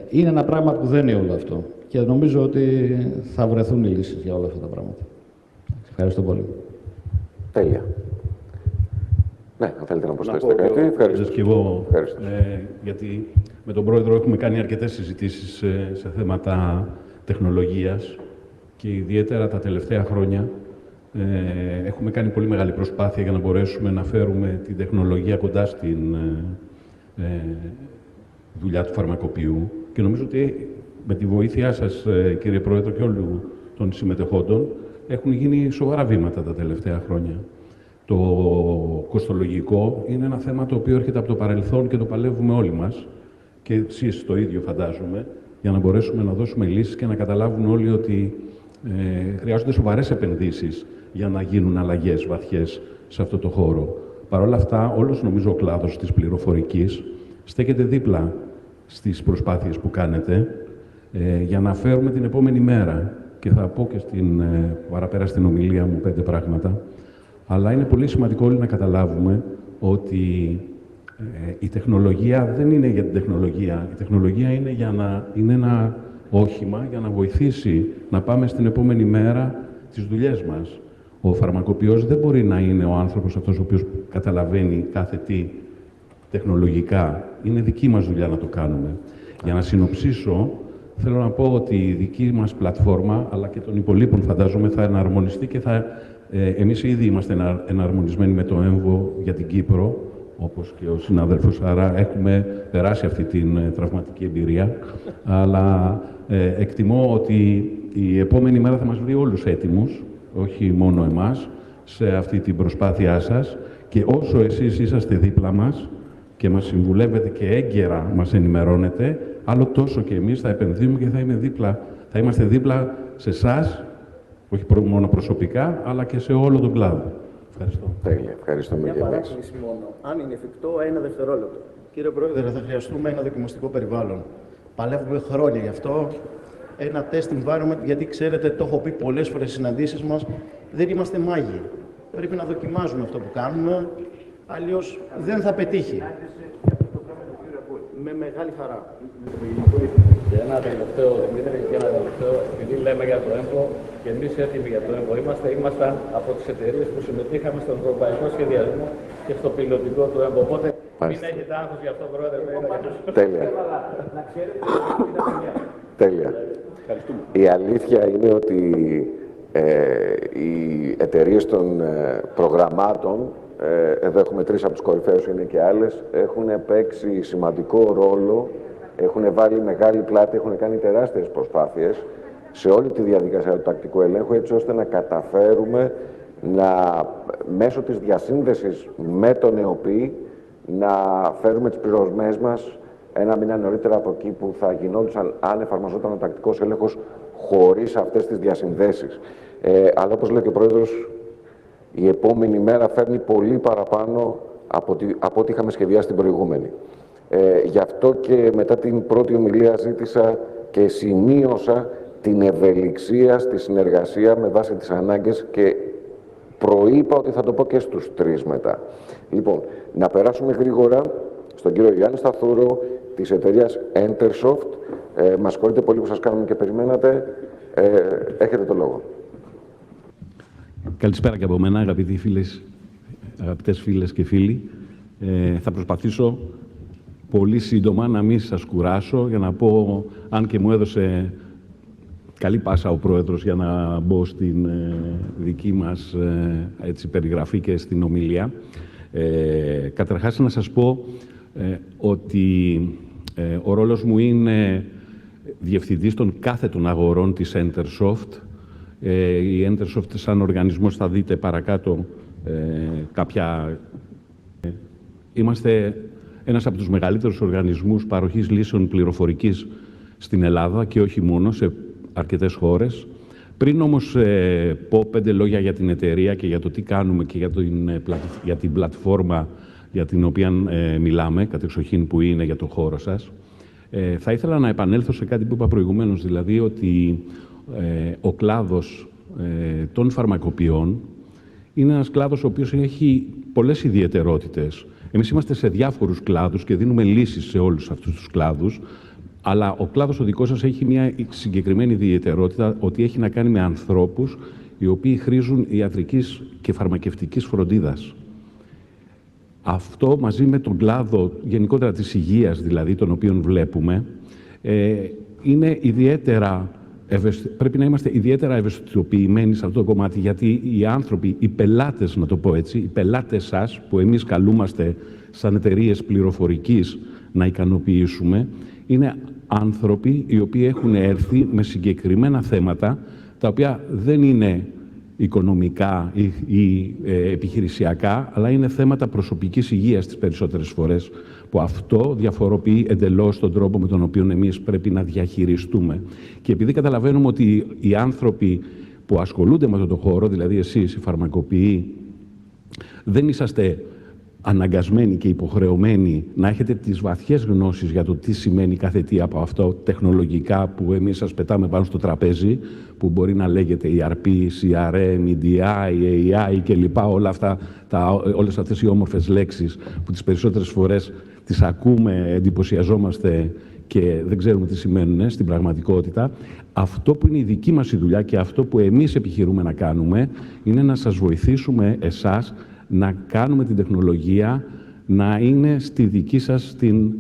Είναι ένα πράγμα που δεν είναι όλο αυτό και νομίζω ότι θα βρεθούν οι λύσεις για όλα αυτά τα πράγματα. Ευχαριστώ πολύ. Τέλεια. Ναι, αν θέλετε να προσθέσετε κάτι. Ευχαριστώ. Και εγώ, γιατί με τον Πρόεδρο έχουμε κάνει αρκετές συζητήσεις σε θέματα τεχνολογίας και ιδιαίτερα τα τελευταία χρόνια έχουμε κάνει πολύ μεγάλη προσπάθεια για να μπορέσουμε να φέρουμε την τεχνολογία κοντά στην δουλειά του φαρμακοποιού και νομίζω ότι με τη βοήθειά σας, κύριε Πρόεδρο, και όλων των συμμετεχόντων έχουν γίνει σοβαρά βήματα τα τελευταία χρόνια. Το κοστολογικό είναι ένα θέμα το οποίο έρχεται από το παρελθόν και το παλεύουμε όλοι μας, και εσείς το ίδιο φαντάζομαι, για να μπορέσουμε να δώσουμε λύσεις και να καταλάβουν όλοι ότι χρειάζονται σοβαρές επενδύσεις για να γίνουν αλλαγές βαθιές σε αυτό το χώρο. Παρ' όλα αυτά, όλος νομίζω ο κλάδος της πληροφορικής στέκεται δίπλα στις προσπάθειες που κάνετε για να φέρουμε την επόμενη μέρα. Και θα πω και παραπέρα στην ομιλία μου 5 πράγματα. Αλλά είναι πολύ σημαντικό όλοι να καταλάβουμε ότι η τεχνολογία δεν είναι για την τεχνολογία. Η τεχνολογία είναι ένα όχημα για να βοηθήσει να πάμε στην επόμενη μέρα τις δουλειές μας. Ο φαρμακοποιός δεν μπορεί να είναι ο άνθρωπος αυτός ο οποίος καταλαβαίνει κάθε τι τεχνολογικά. Είναι δική μας δουλειά να το κάνουμε. Για να συνοψίσω, θέλω να πω ότι η δική μας πλατφόρμα, αλλά και των υπολείπων φαντάζομαι, θα εναρμονιστεί και εμείς ήδη είμαστε εναρμονισμένοι με το ΕΜΒΟ για την Κύπρο, όπως και ο συνάδελφος, άρα έχουμε περάσει αυτή την τραυματική εμπειρία. Αλλά εκτιμώ ότι η επόμενη μέρα θα μας βρει όλους έτοιμους, όχι μόνο εμάς, σε αυτή την προσπάθειά σας, και όσο εσείς είσαστε δίπλα μας και μας συμβουλεύετε και έγκαιρα μας ενημερώνετε, άλλο τόσο και εμείς θα επενδύουμε και θα είμαστε δίπλα σε εσάς, όχι μόνο προσωπικά, αλλά και σε όλο τον κλάδο. Ευχαριστώ. Τέλεια. Ευχαριστούμε Μια και εμείς. παράκληση μόνο. Αν είναι εφικτό, 1 δευτερόλεπτο. Κύριε Πρόεδρε, θα χρειαστούμε ένα δοκιμαστικό περιβάλλον. Παλεύουμε χρόνια γι' αυτό. Ένα test environment, γιατί ξέρετε, το έχω πει πολλές φορές στις συναντήσεις μας, δεν είμαστε μάγοι. Πρέπει να δοκιμάζουμε αυτό που κάνουμε, αλλιώς δεν θα πετύχει. Με μεγάλη χαρά. Και ένα τελευταίο, Δημήτρη, και ένα τελευταίο, επειδή λέμε για το ΕΜΠΟ και εμείς έτοιμοι για το ΕΜΠΟ ήμασταν από τις εταιρείες που συμμετείχαμε στον ευρωπαϊκό σχεδιασμό και στο πιλωτικό του ΕΜΠΟ. Οπότε μην έχετε άγχος γι' αυτό, Πρόεδρε. Τέλεια. Τέλεια. Η αλήθεια είναι ότι οι εταιρείες των προγραμμάτων, εδώ έχουμε 3 από τους κορυφαίους, είναι και άλλες, έχουν παίξει σημαντικό ρόλο, έχουν βάλει μεγάλη πλάτη, έχουν κάνει τεράστιες προσπάθειες σε όλη τη διαδικασία του τακτικού ελέγχου, έτσι ώστε να καταφέρουμε μέσω της διασύνδεσης με τον ΕΟΠΗ να φέρουμε τις πληρωμές μας 1 μήνα νωρίτερα από εκεί που θα γινόντουσαν αν εφαρμοζόταν ο τακτικός έλεγχος χωρίς αυτές τις διασυνδέσεις. Αλλά όπως λέει και ο Πρόεδρος, η επόμενη μέρα φέρνει πολύ παραπάνω από ό,τι είχαμε σχεδιάσει την προηγούμενη. Γι' αυτό και μετά την πρώτη ομιλία ζήτησα και σημείωσα την ευελιξία στη συνεργασία με βάση τις ανάγκες και προείπα ότι θα το πω και στους 3 μετά. Λοιπόν, να περάσουμε γρήγορα στον κύριο Γιάννη Σταθούρο της εταιρείας Entersoft. Μας συγχωρείτε πολύ που σας κάνουμε και περιμένατε. Έχετε το λόγο. Καλησπέρα και από μένα, αγαπητές φίλες και φίλοι. Θα προσπαθήσω πολύ σύντομα να μην σας κουράσω, για να πω, αν και μου έδωσε καλή πάσα ο Πρόεδρος για να μπω στην δική μας περιγραφή και στην ομιλία. Καταρχάς να σας πω ότι ο ρόλος μου είναι διευθυντής των κάθετων αγορών της Entersoft. Η Entersoft σαν οργανισμός, θα δείτε παρακάτω κάποια... Είμαστε ένας από τους μεγαλύτερους οργανισμούς παροχής λύσεων πληροφορικής στην Ελλάδα και όχι μόνο, σε αρκετές χώρες. Πριν όμως πω 5 λόγια για την εταιρεία και για το τι κάνουμε και για την πλατφόρμα για την οποία μιλάμε, κατεξοχήν που είναι για το χώρο σας, θα ήθελα να επανέλθω σε κάτι που είπα προηγουμένως, δηλαδή ότι ο κλάδος των φαρμακοποιών είναι ένας κλάδος ο οποίος έχει πολλές ιδιαιτερότητες. Εμείς είμαστε σε διάφορους κλάδους και δίνουμε λύσεις σε όλους αυτούς τους κλάδους, αλλά ο κλάδος ο δικός σας έχει μια συγκεκριμένη ιδιαιτερότητα, ότι έχει να κάνει με ανθρώπους οι οποίοι χρήζουν ιατρικής και φαρμακευτικής φροντίδας. Αυτό μαζί με τον κλάδο γενικότερα της υγείας, δηλαδή, τον οποίον βλέπουμε, είναι πρέπει να είμαστε ιδιαίτερα ευαισθητοποιημένοι σε αυτό το κομμάτι, γιατί οι άνθρωποι, οι πελάτες, να το πω έτσι, οι πελάτες σας, που εμείς καλούμαστε σαν εταιρείες πληροφορικής να ικανοποιήσουμε, είναι άνθρωποι οι οποίοι έχουν έρθει με συγκεκριμένα θέματα, τα οποία δεν είναι οικονομικά ή επιχειρησιακά, αλλά είναι θέματα προσωπικής υγείας τις περισσότερες φορές, που αυτό διαφοροποιεί εντελώς τον τρόπο με τον οποίο εμείς πρέπει να διαχειριστούμε. Και επειδή καταλαβαίνουμε ότι οι άνθρωποι που ασχολούνται με αυτόν τον χώρο, δηλαδή εσείς οι φαρμακοποιοί, δεν είσαστε αναγκασμένοι και υποχρεωμένοι να έχετε τις βαθιές γνώσεις για το τι σημαίνει κάθε τι από αυτό τεχνολογικά που εμείς σας πετάμε πάνω στο τραπέζι, που μπορεί να λέγεται ERP, CRM, EDI, AI κλπ. Όλες αυτές οι όμορφες λέξεις που τις περισσότερες φορές τις ακούμε, εντυπωσιαζόμαστε και δεν ξέρουμε τι σημαίνουν στην πραγματικότητα. Αυτό που είναι η δική μας η δουλειά και αυτό που εμείς επιχειρούμε να κάνουμε είναι να σας βοηθήσουμε εσάς να κάνουμε την τεχνολογία να είναι στη δική σας την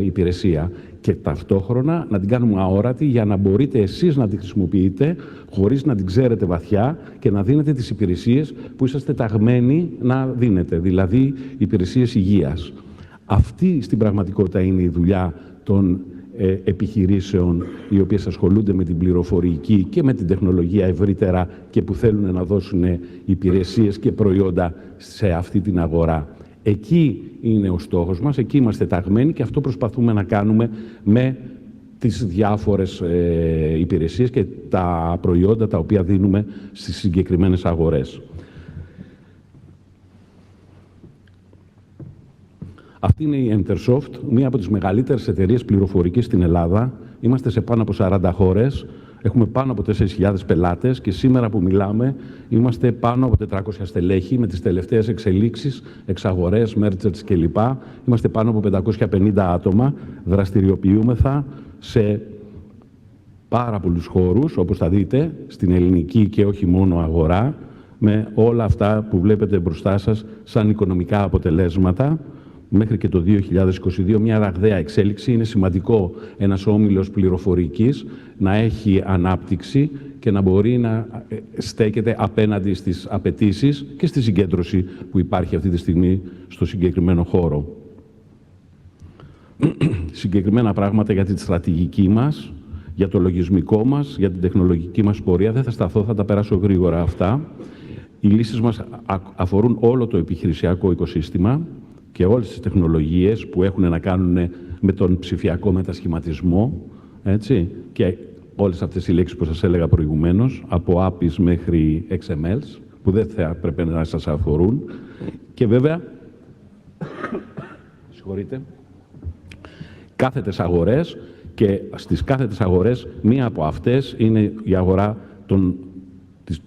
υπηρεσία και ταυτόχρονα να την κάνουμε αόρατη για να μπορείτε εσείς να τη χρησιμοποιείτε χωρίς να την ξέρετε βαθιά και να δίνετε τις υπηρεσίες που είσαστε ταγμένοι να δίνετε, δηλαδή υπηρεσίες υγείας. Αυτή στην πραγματικότητα είναι η δουλειά των επιχειρήσεων οι οποίες ασχολούνται με την πληροφορική και με την τεχνολογία ευρύτερα και που θέλουν να δώσουν υπηρεσίες και προϊόντα σε αυτή την αγορά. Εκεί είναι ο στόχος μας, εκεί είμαστε ταγμένοι και αυτό προσπαθούμε να κάνουμε με τις διάφορες υπηρεσίες και τα προϊόντα τα οποία δίνουμε στις συγκεκριμένες αγορές. Αυτή είναι η Entersoft, μία από τις μεγαλύτερες εταιρείες πληροφορικής στην Ελλάδα. Είμαστε σε πάνω από 40 χώρες, έχουμε πάνω από 4.000 πελάτες και σήμερα που μιλάμε είμαστε πάνω από 400 στελέχη με τις τελευταίες εξελίξεις, εξαγορές, mergers κλπ. Είμαστε πάνω από 550 άτομα, δραστηριοποιούμεθα σε πάρα πολλούς χώρους, όπως θα δείτε, στην ελληνική και όχι μόνο αγορά, με όλα αυτά που βλέπετε μπροστά σας σαν οικονομικά αποτελέσματα. Μέχρι και το 2022 μια ραγδαία εξέλιξη. Είναι σημαντικό ένας όμιλος πληροφορικής να έχει ανάπτυξη και να μπορεί να στέκεται απέναντι στις απαιτήσεις και στη συγκέντρωση που υπάρχει αυτή τη στιγμή στο συγκεκριμένο χώρο. Συγκεκριμένα πράγματα για τη στρατηγική μας, για το λογισμικό μας, για την τεχνολογική μας πορεία. Δεν θα σταθώ, θα τα περάσω γρήγορα αυτά. Οι λύσεις μας αφορούν όλο το επιχειρησιακό οικοσύστημα και όλες τις τεχνολογίες που έχουν να κάνουν με τον ψηφιακό μετασχηματισμό, έτσι, και όλες αυτές οι λέξεις που σας έλεγα προηγουμένως, από APIs μέχρι XMLs, που δεν θα πρέπει να σας αφορούν. Και βέβαια, συγχωρείτε, κάθετες αγορές, και στις κάθετες αγορές μία από αυτές είναι η αγορά της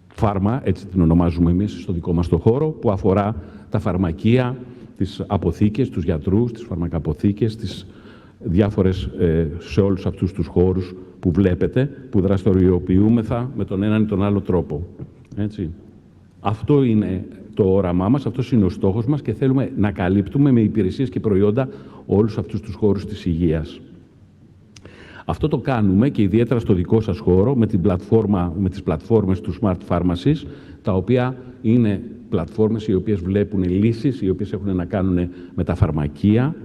φάρμα, έτσι την ονομάζουμε εμείς στο δικό μας το χώρο, που αφορά τα φαρμακεία, τις αποθήκες, τους γιατρούς, τις φαρμακαποθήκες, τις διάφορες σε όλους αυτούς τους χώρους που βλέπετε, που δραστηριοποιούμεθα με τον έναν ή τον άλλο τρόπο. Έτσι. Αυτό είναι το όραμά μας, αυτός είναι ο στόχος μας και θέλουμε να καλύπτουμε με υπηρεσίες και προϊόντα όλους αυτούς τους χώρους της υγείας. Αυτό το κάνουμε και ιδιαίτερα στο δικό σας χώρο με τις πλατφόρμες του Smart Pharmacies, τα οποία είναι πλατφόρμες οι οποίες βλέπουν λύσεις, οι οποίες έχουν να κάνουν με τα φαρμακεία,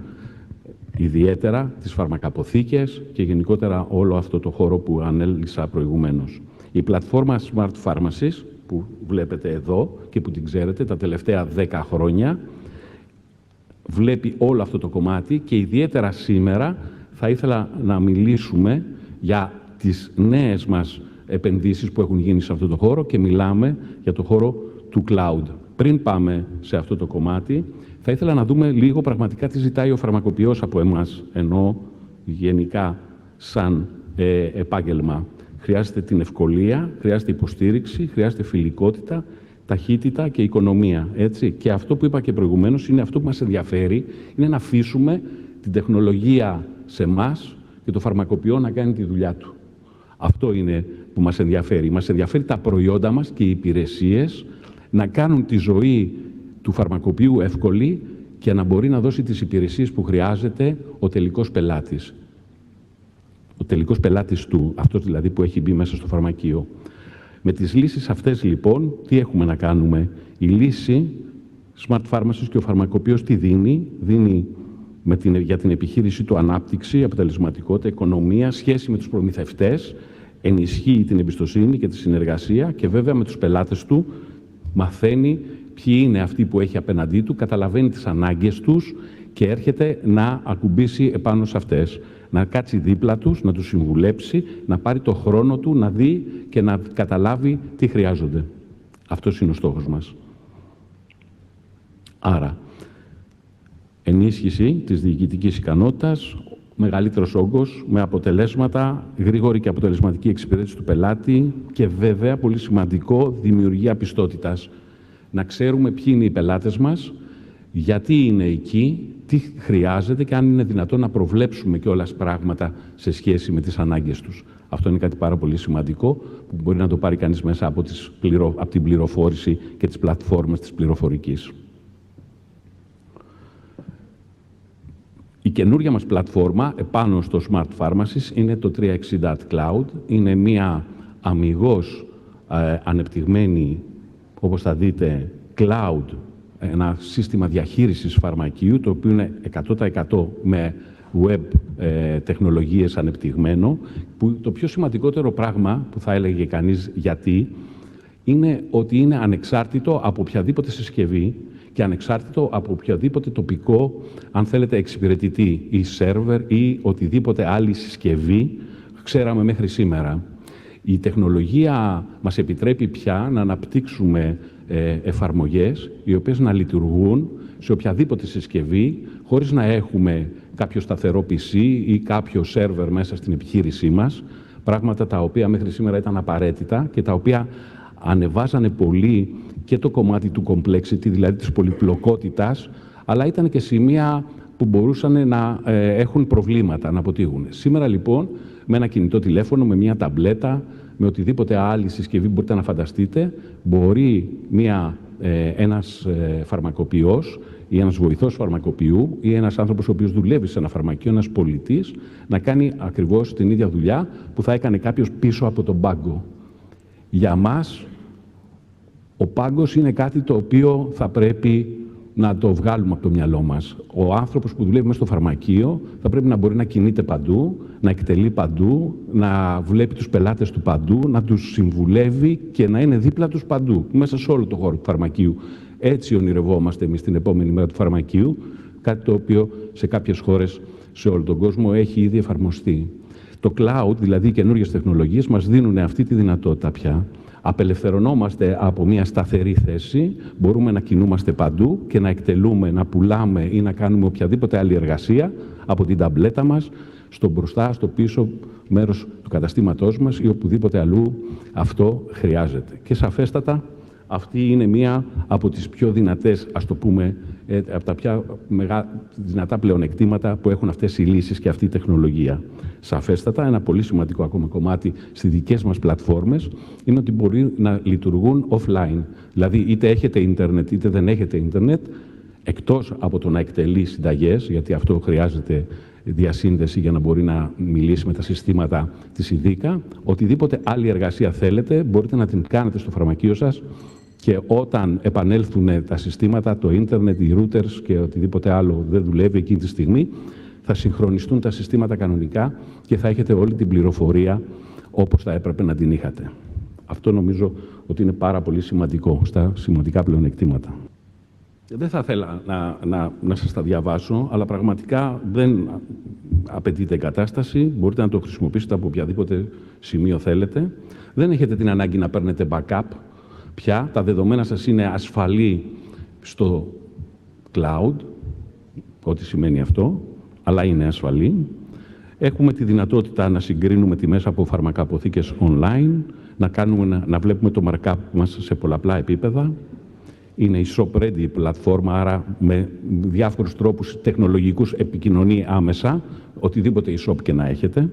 ιδιαίτερα τις φαρμακαποθήκες και γενικότερα όλο αυτό το χώρο που ανέλησα προηγουμένως. Η πλατφόρμα Smart Pharmacies που βλέπετε εδώ και που την ξέρετε τα τελευταία 10 χρόνια βλέπει όλο αυτό το κομμάτι και ιδιαίτερα σήμερα θα ήθελα να μιλήσουμε για τις νέες μας επενδύσεις που έχουν γίνει σε αυτό το χώρο και μιλάμε για το χώρο του cloud. Πριν πάμε σε αυτό το κομμάτι, θα ήθελα να δούμε λίγο πραγματικά τι ζητάει ο φαρμακοποιός από εμάς, ενώ γενικά σαν επάγγελμα. Χρειάζεται την ευκολία, χρειάζεται υποστήριξη, χρειάζεται φιλικότητα, ταχύτητα και οικονομία. Έτσι. Και αυτό που είπα και προηγουμένως είναι αυτό που μας ενδιαφέρει, είναι να αφήσουμε την τεχνολογία σε εμάς και το φαρμακοποιό να κάνει τη δουλειά του. Αυτό είναι που μας ενδιαφέρει. Μας ενδιαφέρει τα προϊόντα μας και οι υπηρεσίες να κάνουν τη ζωή του φαρμακοποιού εύκολη και να μπορεί να δώσει τις υπηρεσίες που χρειάζεται ο τελικός πελάτης. Ο τελικός πελάτης του, αυτός δηλαδή που έχει μπει μέσα στο φαρμακείο. Με τις λύσεις αυτές λοιπόν, τι έχουμε να κάνουμε. Η λύση Smart Pharmacies και ο φαρμακοποιός τι δίνει. Δίνει για την επιχείρηση του ανάπτυξη, αποτελεσματικότητα, οικονομία, σχέση με τους προμηθευτές, ενισχύει την εμπιστοσύνη και τη συνεργασία και βέβαια με τους πελάτες του μαθαίνει ποιοι είναι αυτοί που έχει απέναντί του, καταλαβαίνει τις ανάγκες τους και έρχεται να ακουμπήσει επάνω σε αυτές. Να κάτσει δίπλα τους, να τους συμβουλέψει, να πάρει το χρόνο του, να δει και να καταλάβει τι χρειάζονται. Αυτός είναι ο στόχος μας. Άρα, ενίσχυση της διοικητικής ικανότητας, μεγαλύτερος όγκος, με αποτελέσματα, γρήγορη και αποτελεσματική εξυπηρέτηση του πελάτη και βέβαια, πολύ σημαντικό, δημιουργία πιστότητας. Να ξέρουμε ποιοι είναι οι πελάτες μας, γιατί είναι εκεί, τι χρειάζεται και αν είναι δυνατόν να προβλέψουμε κιόλας πράγματα σε σχέση με τις ανάγκες τους. Αυτό είναι κάτι πάρα πολύ σημαντικό που μπορεί να το πάρει κανείς μέσα από την πληροφόρηση και τις πλατφόρμες της πληροφορικής. Η καινούργια μας πλατφόρμα επάνω στο Smart Pharmacies είναι το 360.Cloud. Είναι μια αμιγώς ανεπτυγμένη, όπως θα δείτε, cloud, ένα σύστημα διαχείρισης φαρμακείου, το οποίο είναι 100% με web τεχνολογίες ανεπτυγμένο, που το πιο σημαντικότερο πράγμα που θα έλεγε κανείς γιατί, είναι ότι είναι ανεξάρτητο από οποιαδήποτε συσκευή και ανεξάρτητο από οποιαδήποτε τοπικό, αν θέλετε, εξυπηρετητή ή σερβερ ή οτιδήποτε άλλη συσκευή ξέραμε μέχρι σήμερα. Η τεχνολογία μας επιτρέπει πια να αναπτύξουμε εφαρμογές οι οποίες να λειτουργούν σε οποιαδήποτε συσκευή χωρίς να έχουμε κάποιο σταθερό PC ή κάποιο σερβερ μέσα στην επιχείρησή μας, πράγματα τα οποία μέχρι σήμερα ήταν απαραίτητα και τα οποία ανεβάζανε πολύ και το κομμάτι του complexity, δηλαδή της πολυπλοκότητας, αλλά ήταν και σημεία που μπορούσαν να έχουν προβλήματα, να αποτύχουν. Σήμερα λοιπόν, με ένα κινητό τηλέφωνο, με μια ταμπλέτα, με οτιδήποτε άλλη συσκευή μπορείτε να φανταστείτε, μπορεί ένας φαρμακοποιός ή ένας βοηθός φαρμακοποιού ή ένας άνθρωπος ο οποίος δουλεύει σε ένα φαρμακείο, ένας πολιτής, να κάνει ακριβώς την ίδια δουλειά που θα έκανε κάποιος πίσω από τον πάγκο. Για μας, ο πάγκος είναι κάτι το οποίο θα πρέπει να το βγάλουμε από το μυαλό μας. Ο άνθρωπος που δουλεύει μέσα στο φαρμακείο θα πρέπει να μπορεί να κινείται παντού, να εκτελεί παντού, να βλέπει τους πελάτες του παντού, να τους συμβουλεύει και να είναι δίπλα τους παντού, μέσα σε όλο το χώρο του φαρμακείου. Έτσι ονειρευόμαστε εμείς την επόμενη μέρα του φαρμακείου, κάτι το οποίο σε κάποιες χώρες σε όλο τον κόσμο έχει ήδη εφαρμοστεί. Το cloud, δηλαδή οι καινούργιες τεχνολογίες, μας δίνουν αυτή τη δυνατότητα πια. Απελευθερωνόμαστε από μια σταθερή θέση, μπορούμε να κινούμαστε παντού και να εκτελούμε, να πουλάμε ή να κάνουμε οποιαδήποτε άλλη εργασία από την ταμπλέτα μας, στο μπροστά, στο πίσω μέρος του καταστήματός μας ή οπουδήποτε αλλού αυτό χρειάζεται. Και σαφέστατα αυτή είναι μία από τις πιο δυνατές, ας το πούμε, από τα πιο δυνατά πλεονεκτήματα που έχουν αυτές οι λύσεις και αυτή η τεχνολογία. Σαφέστατα, ένα πολύ σημαντικό ακόμα κομμάτι στις δικές μας πλατφόρμες είναι ότι μπορεί να λειτουργούν offline. Δηλαδή, είτε έχετε ίντερνετ είτε δεν έχετε ίντερνετ, εκτός από το να εκτελεί συνταγές, γιατί αυτό χρειάζεται διασύνδεση για να μπορεί να μιλήσει με τα συστήματα της ΙΔΙΚΑ, οτιδήποτε άλλη εργασία θέλετε, μπορείτε να την κάνετε στο φαρμακείο σας και όταν επανέλθουν τα συστήματα, το ίντερνετ, οι routers και οτιδήποτε άλλο δεν δουλεύει εκείνη τη στιγμή, θα συγχρονιστούν τα συστήματα κανονικά και θα έχετε όλη την πληροφορία όπως θα έπρεπε να την είχατε. Αυτό νομίζω ότι είναι πάρα πολύ σημαντικό στα σημαντικά πλεονεκτήματα. Δεν θα ήθελα να σας τα διαβάσω, αλλά πραγματικά δεν απαιτείται εγκατάσταση. Μπορείτε να το χρησιμοποιήσετε από οποιαδήποτε σημείο θέλετε. Δεν έχετε την ανάγκη να παίρνετε backup πια. Τα δεδομένα σας είναι ασφαλή στο cloud, ό,τι σημαίνει αυτό, αλλά είναι ασφαλή. Έχουμε τη δυνατότητα να συγκρίνουμε τιμές από φαρμακαποθήκες online, να βλέπουμε το markup μας σε πολλαπλά επίπεδα. Είναι η shop-ready η πλατφόρμα, άρα με διάφορους τρόπους τεχνολογικούς επικοινωνεί άμεσα, οτιδήποτε e-shop και να έχετε.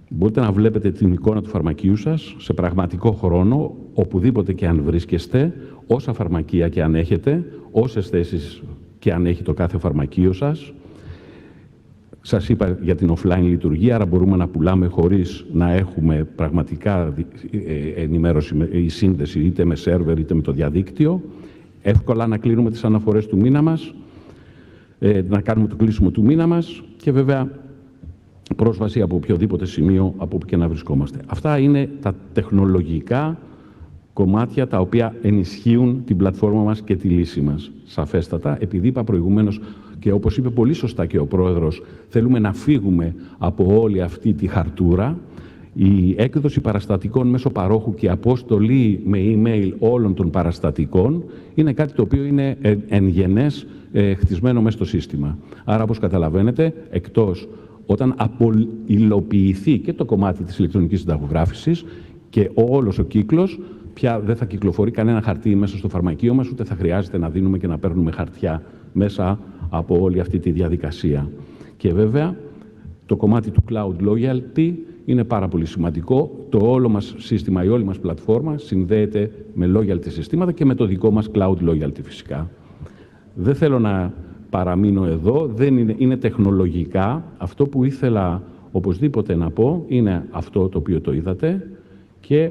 Μπορείτε να βλέπετε την εικόνα του φαρμακείου σας σε πραγματικό χρόνο, οπουδήποτε και αν βρίσκεστε, όσα φαρμακεία και αν έχετε, όσες θέσεις και αν έχει το κάθε φαρμακείο σας. Σας είπα για την offline λειτουργία, άρα μπορούμε να πουλάμε χωρίς να έχουμε πραγματικά ενημέρωση ή σύνδεση είτε με σερβερ είτε με το διαδίκτυο. Εύκολα να κλείνουμε τις αναφορές του μήνα μας, να κάνουμε το κλείσιμο του μήνα μας και βέβαια πρόσβαση από οποιοδήποτε σημείο από όπου και να βρισκόμαστε. Αυτά είναι τα τεχνολογικά κομμάτια τα οποία ενισχύουν την πλατφόρμα μας και τη λύση μας. Σαφέστατα, επειδή είπα προηγουμένως και όπως είπε πολύ σωστά και ο Πρόεδρος, θέλουμε να φύγουμε από όλη αυτή τη χαρτούρα. Η έκδοση παραστατικών μέσω παρόχου και αποστολή με email όλων των παραστατικών είναι κάτι το οποίο είναι εν γενές χτισμένο μέσα στο σύστημα. Άρα, όπως καταλαβαίνετε, εκτός όταν αποϊλοποιηθεί και το κομμάτι της ηλεκτρονικής συνταγογράφησης και όλος ο κύκλος, πια δεν θα κυκλοφορεί κανένα χαρτί μέσα στο φαρμακείο μας, ούτε θα χρειάζεται να δίνουμε και να παίρνουμε χαρτιά μέσα από όλη αυτή τη διαδικασία. Και βέβαια, το κομμάτι του Cloud Loyalty είναι πάρα πολύ σημαντικό. Το όλο μας σύστημα, η όλη μας πλατφόρμα συνδέεται με loyalty συστήματα και με το δικό μας Cloud Loyalty φυσικά. Δεν θέλω να παραμείνω εδώ, είναι τεχνολογικά. Αυτό που ήθελα οπωσδήποτε να πω είναι αυτό το οποίο το είδατε και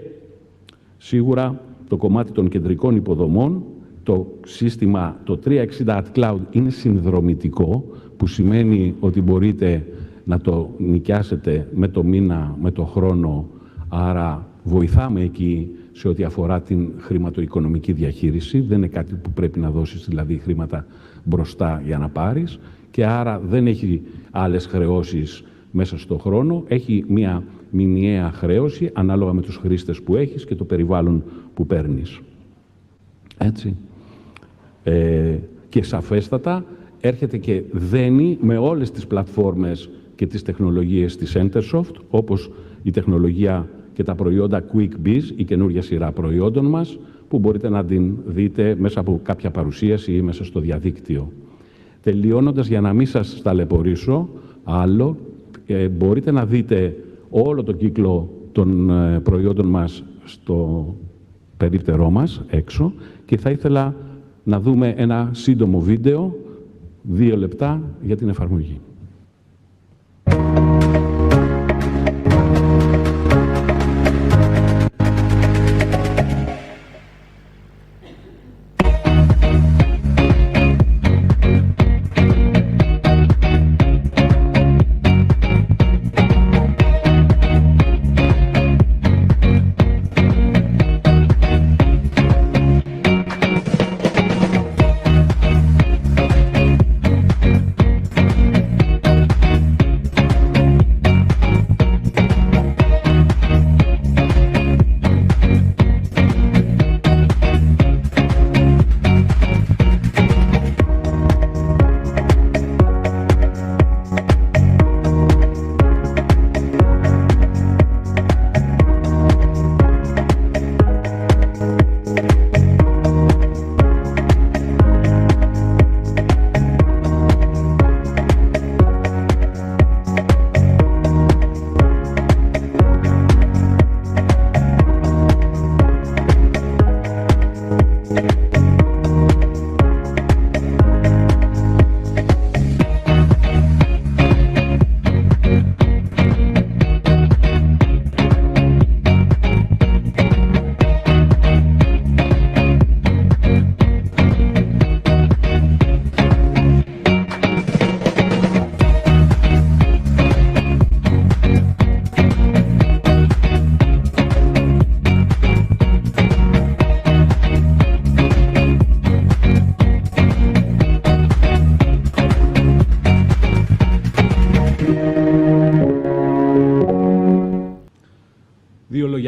σίγουρα το κομμάτι των κεντρικών υποδομών, το σύστημα, το 360 Cloud είναι συνδρομητικό, που σημαίνει ότι μπορείτε να το νοικιάσετε με το μήνα, με το χρόνο, άρα βοηθάμε εκεί σε ό,τι αφορά την χρηματοοικονομική διαχείριση. Δεν είναι κάτι που πρέπει να δώσεις δηλαδή χρήματα μπροστά για να πάρεις και άρα δεν έχει άλλες χρεώσεις μέσα στο χρόνο. Έχει μία μηνιαία χρέωση ανάλογα με τους χρήστες που έχεις και το περιβάλλον που παίρνεις. Έτσι. Και σαφέστατα έρχεται και δένει με όλες τις πλατφόρμες και τις τεχνολογίες της Entersoft, όπως η τεχνολογία και τα προϊόντα QuickBiz, η καινούργια σειρά προϊόντων μας, που μπορείτε να την δείτε μέσα από κάποια παρουσίαση ή μέσα στο διαδίκτυο. Τελειώνοντας, για να μην σας ταλαιπωρήσω άλλο, μπορείτε να δείτε όλο τον κύκλο των προϊόντων μας στο περίπτερό μας, έξω, και θα ήθελα να δούμε ένα σύντομο βίντεο, 2 λεπτά, για την εφαρμογή.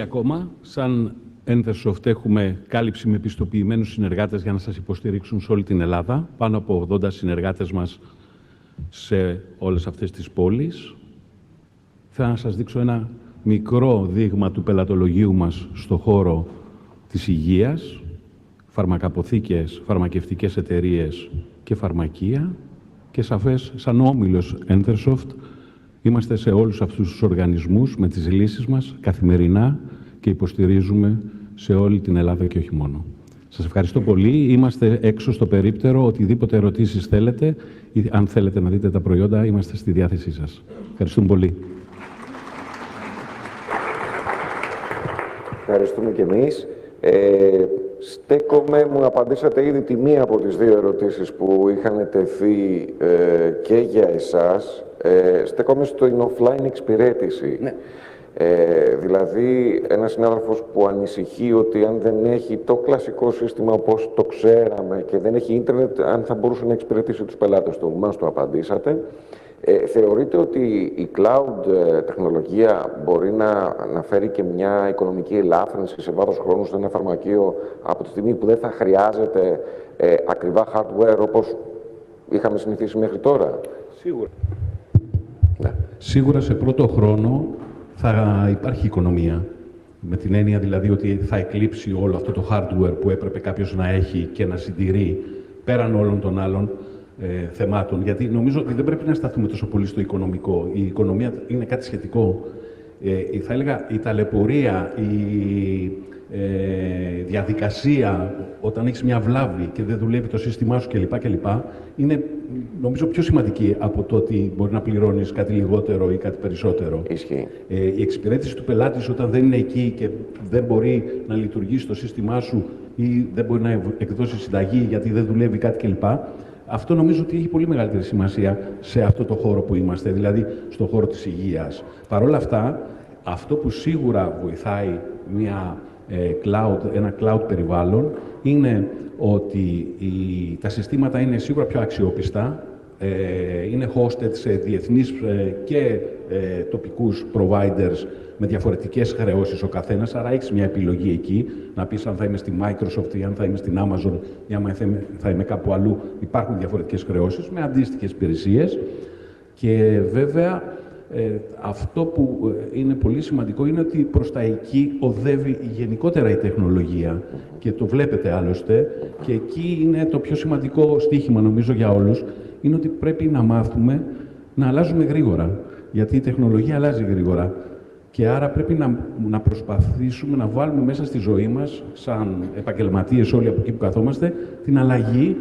Ακόμα, σαν Entersoft έχουμε κάλυψη με πιστοποιημένους συνεργάτες για να σας υποστηρίξουν σε όλη την Ελλάδα. Πάνω από 80 συνεργάτες μας σε όλες αυτές τις πόλεις. Θέλω να σας δείξω ένα μικρό δείγμα του πελατολογίου μας στο χώρο της υγείας, φαρμακαποθήκες, φαρμακευτικές εταιρείες και φαρμακεία. Και σαφές, σαν όμιλος Entersoft, είμαστε σε όλους αυτούς τους οργανισμούς με τις λύσεις μας καθημερινά και υποστηρίζουμε σε όλη την Ελλάδα και όχι μόνο. Σας ευχαριστώ πολύ. Είμαστε έξω στο περίπτερο. Οτιδήποτε ερωτήσεις θέλετε ή αν θέλετε να δείτε τα προϊόντα, είμαστε στη διάθεσή σας. Ευχαριστούμε πολύ. Ευχαριστούμε και εμείς. Στέκομαι, μου απαντήσατε ήδη τη μία από τις δύο ερωτήσεις που είχαν τεθεί και για εσάς. Στέκομαι στην offline εξυπηρέτηση. Ναι. Δηλαδή, ένας συνάδελφος που ανησυχεί ότι αν δεν έχει το κλασικό σύστημα όπως το ξέραμε και δεν έχει ίντερνετ, αν θα μπορούσε να εξυπηρετήσει τους πελάτες του. Μας το απαντήσατε. Θεωρείτε ότι η cloud τεχνολογία μπορεί να φέρει και μια οικονομική ελάφρυνση σε βάθος χρόνου σε ένα φαρμακείο από τη στιγμή που δεν θα χρειάζεται ακριβά hardware όπως είχαμε συνηθίσει μέχρι τώρα? Σίγουρα. Ναι. Σίγουρα σε πρώτο χρόνο θα υπάρχει οικονομία. Με την έννοια δηλαδή ότι θα εκλείψει όλο αυτό το hardware που έπρεπε κάποιος να έχει και να συντηρεί πέραν όλων των άλλων θεμάτων. Γιατί νομίζω ότι δεν πρέπει να σταθούμε τόσο πολύ στο οικονομικό. Η οικονομία είναι κάτι σχετικό. Θα έλεγα η ταλαιπωρία, η διαδικασία όταν έχεις μια βλάβη και δεν δουλεύει το σύστημά σου κλπ. Είναι νομίζω πιο σημαντική από το ότι μπορεί να πληρώνεις κάτι λιγότερο ή κάτι περισσότερο. Ισχύει. Η εξυπηρέτηση του πελάτη όταν δεν είναι εκεί και δεν μπορεί να λειτουργήσει το σύστημά σου ή δεν μπορεί να εκδώσει συνταγή γιατί δεν δουλεύει κάτι κλπ. Αυτό νομίζω ότι έχει πολύ μεγαλύτερη σημασία σε αυτό το χώρο που είμαστε, δηλαδή στον χώρο της υγείας. Παρ' όλα αυτά, αυτό που σίγουρα βοηθάει ένα cloud περιβάλλον είναι ότι τα συστήματα είναι σίγουρα πιο αξιόπιστα, είναι hosted σε διεθνείς και τοπικούς providers με διαφορετικές χρεώσεις ο καθένας, άρα έχεις μια επιλογή εκεί, να πεις αν θα είμαι στη Microsoft ή αν θα είμαι στην Amazon ή αν θα είμαι κάπου αλλού. Υπάρχουν διαφορετικές χρεώσεις με αντίστοιχες υπηρεσίες και βέβαια αυτό που είναι πολύ σημαντικό είναι ότι προς τα εκεί οδεύει γενικότερα η τεχνολογία και το βλέπετε άλλωστε και εκεί είναι το πιο σημαντικό στοίχημα νομίζω για όλους, είναι ότι πρέπει να μάθουμε να αλλάζουμε γρήγορα, γιατί η τεχνολογία αλλάζει γρήγορα και άρα πρέπει να προσπαθήσουμε να βάλουμε μέσα στη ζωή μας, σαν επαγγελματίες όλοι από εκεί που καθόμαστε, την αλλαγή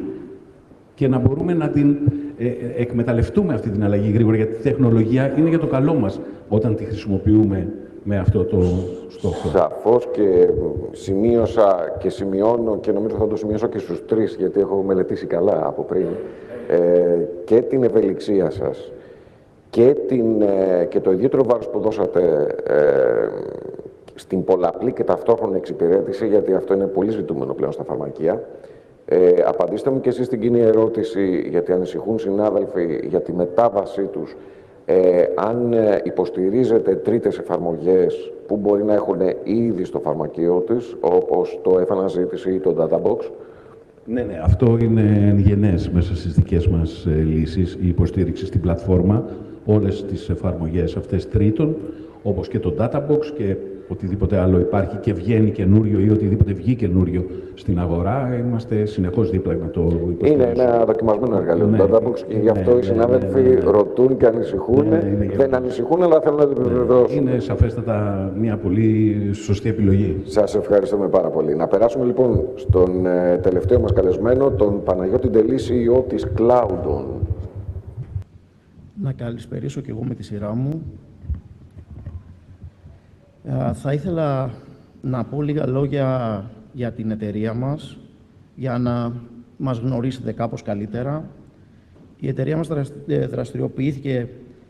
και να μπορούμε να την εκμεταλλευτούμε αυτή την αλλαγή γρήγορα, γιατί η τεχνολογία είναι για το καλό μας όταν τη χρησιμοποιούμε με αυτό το στόχο. Σαφώς και σημείωσα και σημειώνω και νομίζω θα το σημειώσω και στους τρεις, γιατί έχω μελετήσει καλά από πριν, και την ευελιξία σας και το ιδιαίτερο βάρος που δώσατε στην πολλαπλή και ταυτόχρονη εξυπηρέτηση, γιατί αυτό είναι πολύ ζητούμενο πλέον στα φαρμακεία. Απαντήστε μου και εσείς την κοινή ερώτηση, γιατί ανησυχούν συνάδελφοι για τη μετάβασή τους, αν υποστηρίζετε τρίτες εφαρμογές που μπορεί να έχουν ήδη στο φαρμακείο της, όπως το F-αναζήτηση ή το Databox. Ναι, αυτό είναι γενές μέσα στις δικές μας λύσεις, η υποστήριξη στην πλατφόρμα, όλες τις εφαρμογές αυτές τρίτων, όπως και το Databox και οτιδήποτε άλλο υπάρχει και βγαίνει καινούριο ή οτιδήποτε βγει καινούριο στην αγορά, είμαστε συνεχώς δίπλα να το υποστηρίζουμε. Είναι ένα δοκιμασμένο εργαλείο το Databox και γι' αυτό οι συνάδελφοι ρωτούν και ανησυχούν. Δεν ανησυχούν, αλλά θέλουν να το επιβεβαιώσουν. Είναι σαφέστατα μια πολύ σωστή επιλογή. Σας ευχαριστούμε πάρα πολύ. Να περάσουμε λοιπόν στον τελευταίο μας καλεσμένο, τον Παναγιώτη Ντελή, CEO της Cloudon. Να καλησπερίσω και εγώ με τη σειρά μου. Θα ήθελα να πω λίγα λόγια για την εταιρεία μας, για να μας γνωρίσετε κάπως καλύτερα. Η εταιρεία μας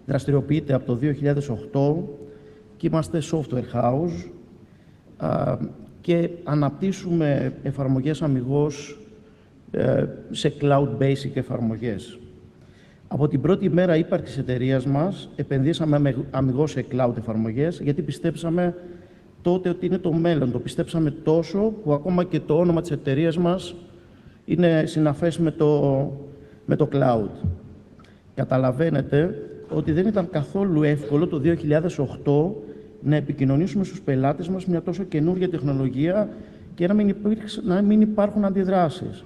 δραστηριοποιείται από το 2008 και είμαστε software house και αναπτύσσουμε εφαρμογές αμιγώς σε cloud basic εφαρμογές. Από την πρώτη μέρα ύπαρξης της εταιρείας μας, επενδύσαμε αμιγώς σε cloud εφαρμογές, γιατί πιστέψαμε τότε ότι είναι το μέλλον. Το πιστέψαμε τόσο που ακόμα και το όνομα της εταιρείας μας είναι συναφές με το cloud. Καταλαβαίνετε ότι δεν ήταν καθόλου εύκολο το 2008 να επικοινωνήσουμε στους πελάτες μας μια τόσο καινούργια τεχνολογία και να μην υπάρχουν αντιδράσεις.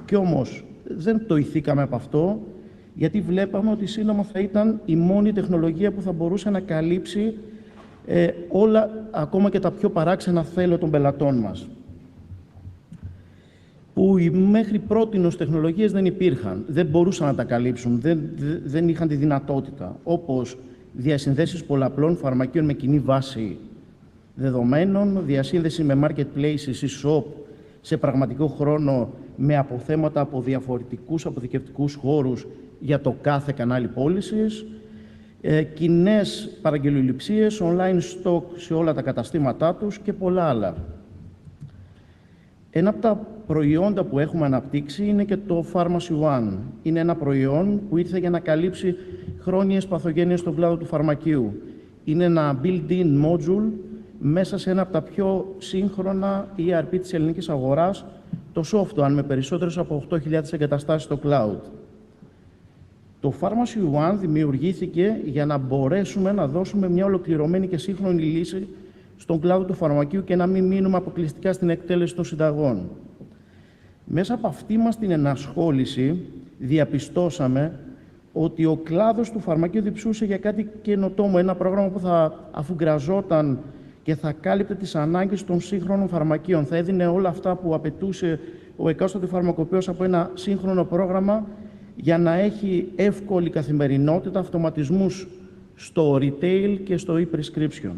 Κι όμως δεν πτωηθήκαμε από αυτό, γιατί βλέπαμε ότι σύντομα θα ήταν η μόνη τεχνολογία που θα μπορούσε να καλύψει όλα, ακόμα και τα πιο παράξενα θέλω των πελατών μας. Που οι μέχρι πρότινος τεχνολογίες δεν υπήρχαν, δεν μπορούσαν να τα καλύψουν, δεν είχαν τη δυνατότητα, όπως διασυνδέσεις πολλαπλών φαρμακείων με κοινή βάση δεδομένων, διασύνδεση με marketplaces ή shop σε πραγματικό χρόνο με αποθέματα από διαφορετικούς αποθηκευτικούς χώρους για το κάθε κανάλι πώλησης, κοινές παραγγελιοληψίες, online stock σε όλα τα καταστήματά τους και πολλά άλλα. Ένα από τα προϊόντα που έχουμε αναπτύξει είναι και το Pharmacy One. Είναι ένα προϊόν που ήρθε για να καλύψει χρόνιες παθογένειες στον κλάδο του φαρμακείου. Είναι ένα built-in module μέσα σε ένα από τα πιο σύγχρονα ERP της ελληνικής αγοράς, το Software, με περισσότερες από 8.000 εγκαταστάσεις στο cloud. Το Pharmacy One δημιουργήθηκε για να μπορέσουμε να δώσουμε μια ολοκληρωμένη και σύγχρονη λύση στον κλάδο του φαρμακείου και να μην μείνουμε αποκλειστικά στην εκτέλεση των συνταγών. Μέσα από αυτή μας την ενασχόληση διαπιστώσαμε ότι ο κλάδος του φαρμακείου διψούσε για κάτι καινοτόμο, ένα πρόγραμμα που θα αφουγκραζόταν και θα κάλυπτε τις ανάγκες των σύγχρονων φαρμακείων. Θα έδινε όλα αυτά που απαιτούσε ο εκάστοτε φαρμακοποιός από ένα σύγχρονο πρόγραμμα για να έχει εύκολη καθημερινότητα, αυτοματισμούς στο retail και στο e-prescription.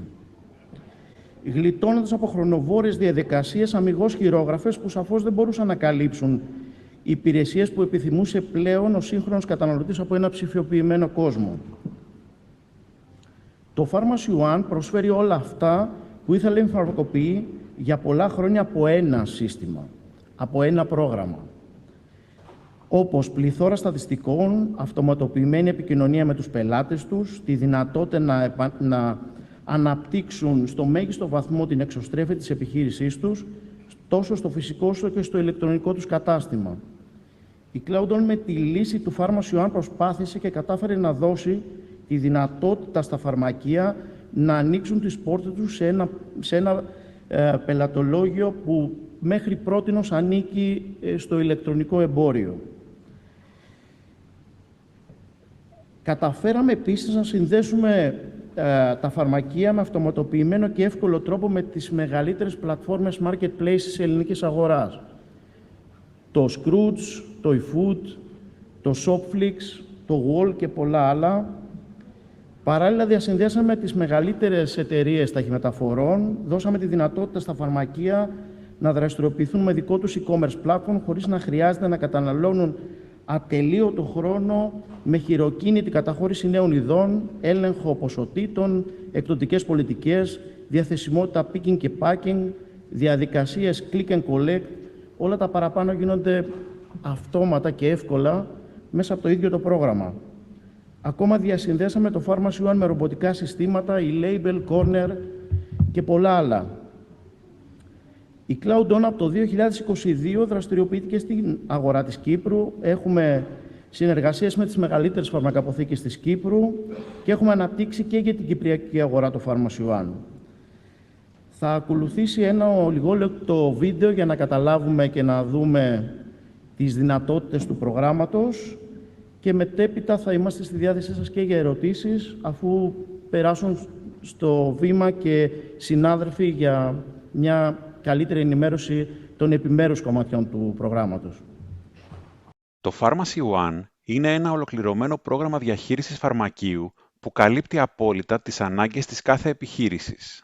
Γλιτώνοντας από χρονοβόρες διαδικασίες, αμιγώς χειρόγραφες που σαφώς δεν μπορούσαν να καλύψουν υπηρεσίες που επιθυμούσε πλέον ο σύγχρονος καταναλωτής από ένα ψηφιοποιημένο κόσμο. Το Pharmacy One προσφέρει όλα αυτά που ήθελε η φαρμακοποιή για πολλά χρόνια από ένα σύστημα, από ένα πρόγραμμα. Όπως πληθώρα στατιστικών, αυτοματοποιημένη επικοινωνία με τους πελάτες τους, τη δυνατότητα να αναπτύξουν στο μέγιστο βαθμό την εξωστρέφεια της επιχείρησής τους, τόσο στο φυσικό όσο και στο ηλεκτρονικό τους κατάστημα. Η CloudOn με τη λύση του Pharmacy One προσπάθησε και κατάφερε να δώσει τη δυνατότητα στα φαρμακεία να ανοίξουν τις πόρτες τους σε ένα πελατολόγιο που μέχρι πρότινος ανήκει στο ηλεκτρονικό εμπόριο. Καταφέραμε επίσης να συνδέσουμε τα φαρμακεία με αυτοματοποιημένο και εύκολο τρόπο με τις μεγαλύτερες πλατφόρμες marketplace της ελληνικής αγοράς. Το Scrooge, το eFood, το Shopflix, το Wall και πολλά άλλα. Παράλληλα διασυνδέσαμε τις μεγαλύτερες εταιρείες ταχυμεταφορών, δώσαμε τη δυνατότητα στα φαρμακεία να δραστηριοποιηθούν με δικό τους e-commerce platform χωρίς να χρειάζεται να καταναλώνουν ατελείωτο χρόνο με χειροκίνητη καταχώρηση νέων ειδών, έλεγχο ποσοτήτων, εκδοτικές πολιτικές, διαθεσιμότητα picking και packing, διαδικασίες click and collect. Όλα τα παραπάνω γίνονται αυτόματα και εύκολα μέσα από το ίδιο το πρόγραμμα. Ακόμα διασυνδέσαμε το Pharmacy One με ρομποτικά συστήματα, e-label, corner και πολλά άλλα. Η CloudOn από το 2022 δραστηριοποιήθηκε στην αγορά της Κύπρου. Έχουμε συνεργασίες με τις μεγαλύτερες φαρμακαποθήκες της Κύπρου και έχουμε αναπτύξει και για την κυπριακή αγορά το Pharmacy One. Θα ακολουθήσει ένα λιγόλεπτο βίντεο για να καταλάβουμε και να δούμε τις δυνατότητες του προγράμματος και μετέπειτα θα είμαστε στη διάθεσή σας και για ερωτήσεις αφού περάσουν στο βήμα και συνάδελφοι για μια καλύτερη ενημέρωση των επιμέρους κομματιών του προγράμματος. Το Pharmacy One είναι ένα ολοκληρωμένο πρόγραμμα διαχείρισης φαρμακείου που καλύπτει απόλυτα τις ανάγκες της κάθε επιχείρησης.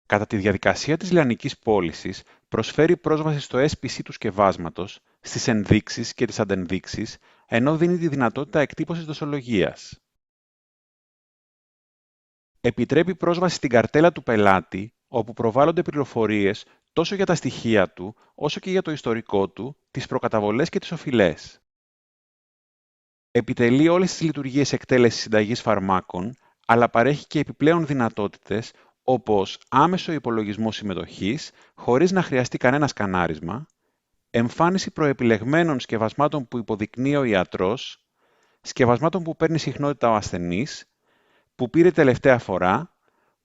Κατά τη διαδικασία της λιανικής πώλησης, προσφέρει πρόσβαση στο SPC του σκευάσματος, στις ενδείξεις και τις αντενδείξεις, ενώ δίνει τη δυνατότητα εκτύπωσης δοσολογίας. Επιτρέπει πρόσβαση στην καρτέλα του πελάτη, όπου προβάλλονται πληροφορίες τόσο για τα στοιχεία του, όσο και για το ιστορικό του, τις προκαταβολές και τις οφειλές. Επιτελεί όλες τις λειτουργίες εκτέλεσης συνταγής φαρμάκων, αλλά παρέχει και επιπλέον δυνατότητες, όπως άμεσο υπολογισμό συμμετοχής, χωρίς να χρειαστεί κανένα σκανάρισμα, εμφάνιση προεπιλεγμένων σκευασμάτων που υποδεικνύει ο ιατρός, σκευασμάτων που παίρνει συχνότητα ο ασθενής, που πήρε τελευταία φορά,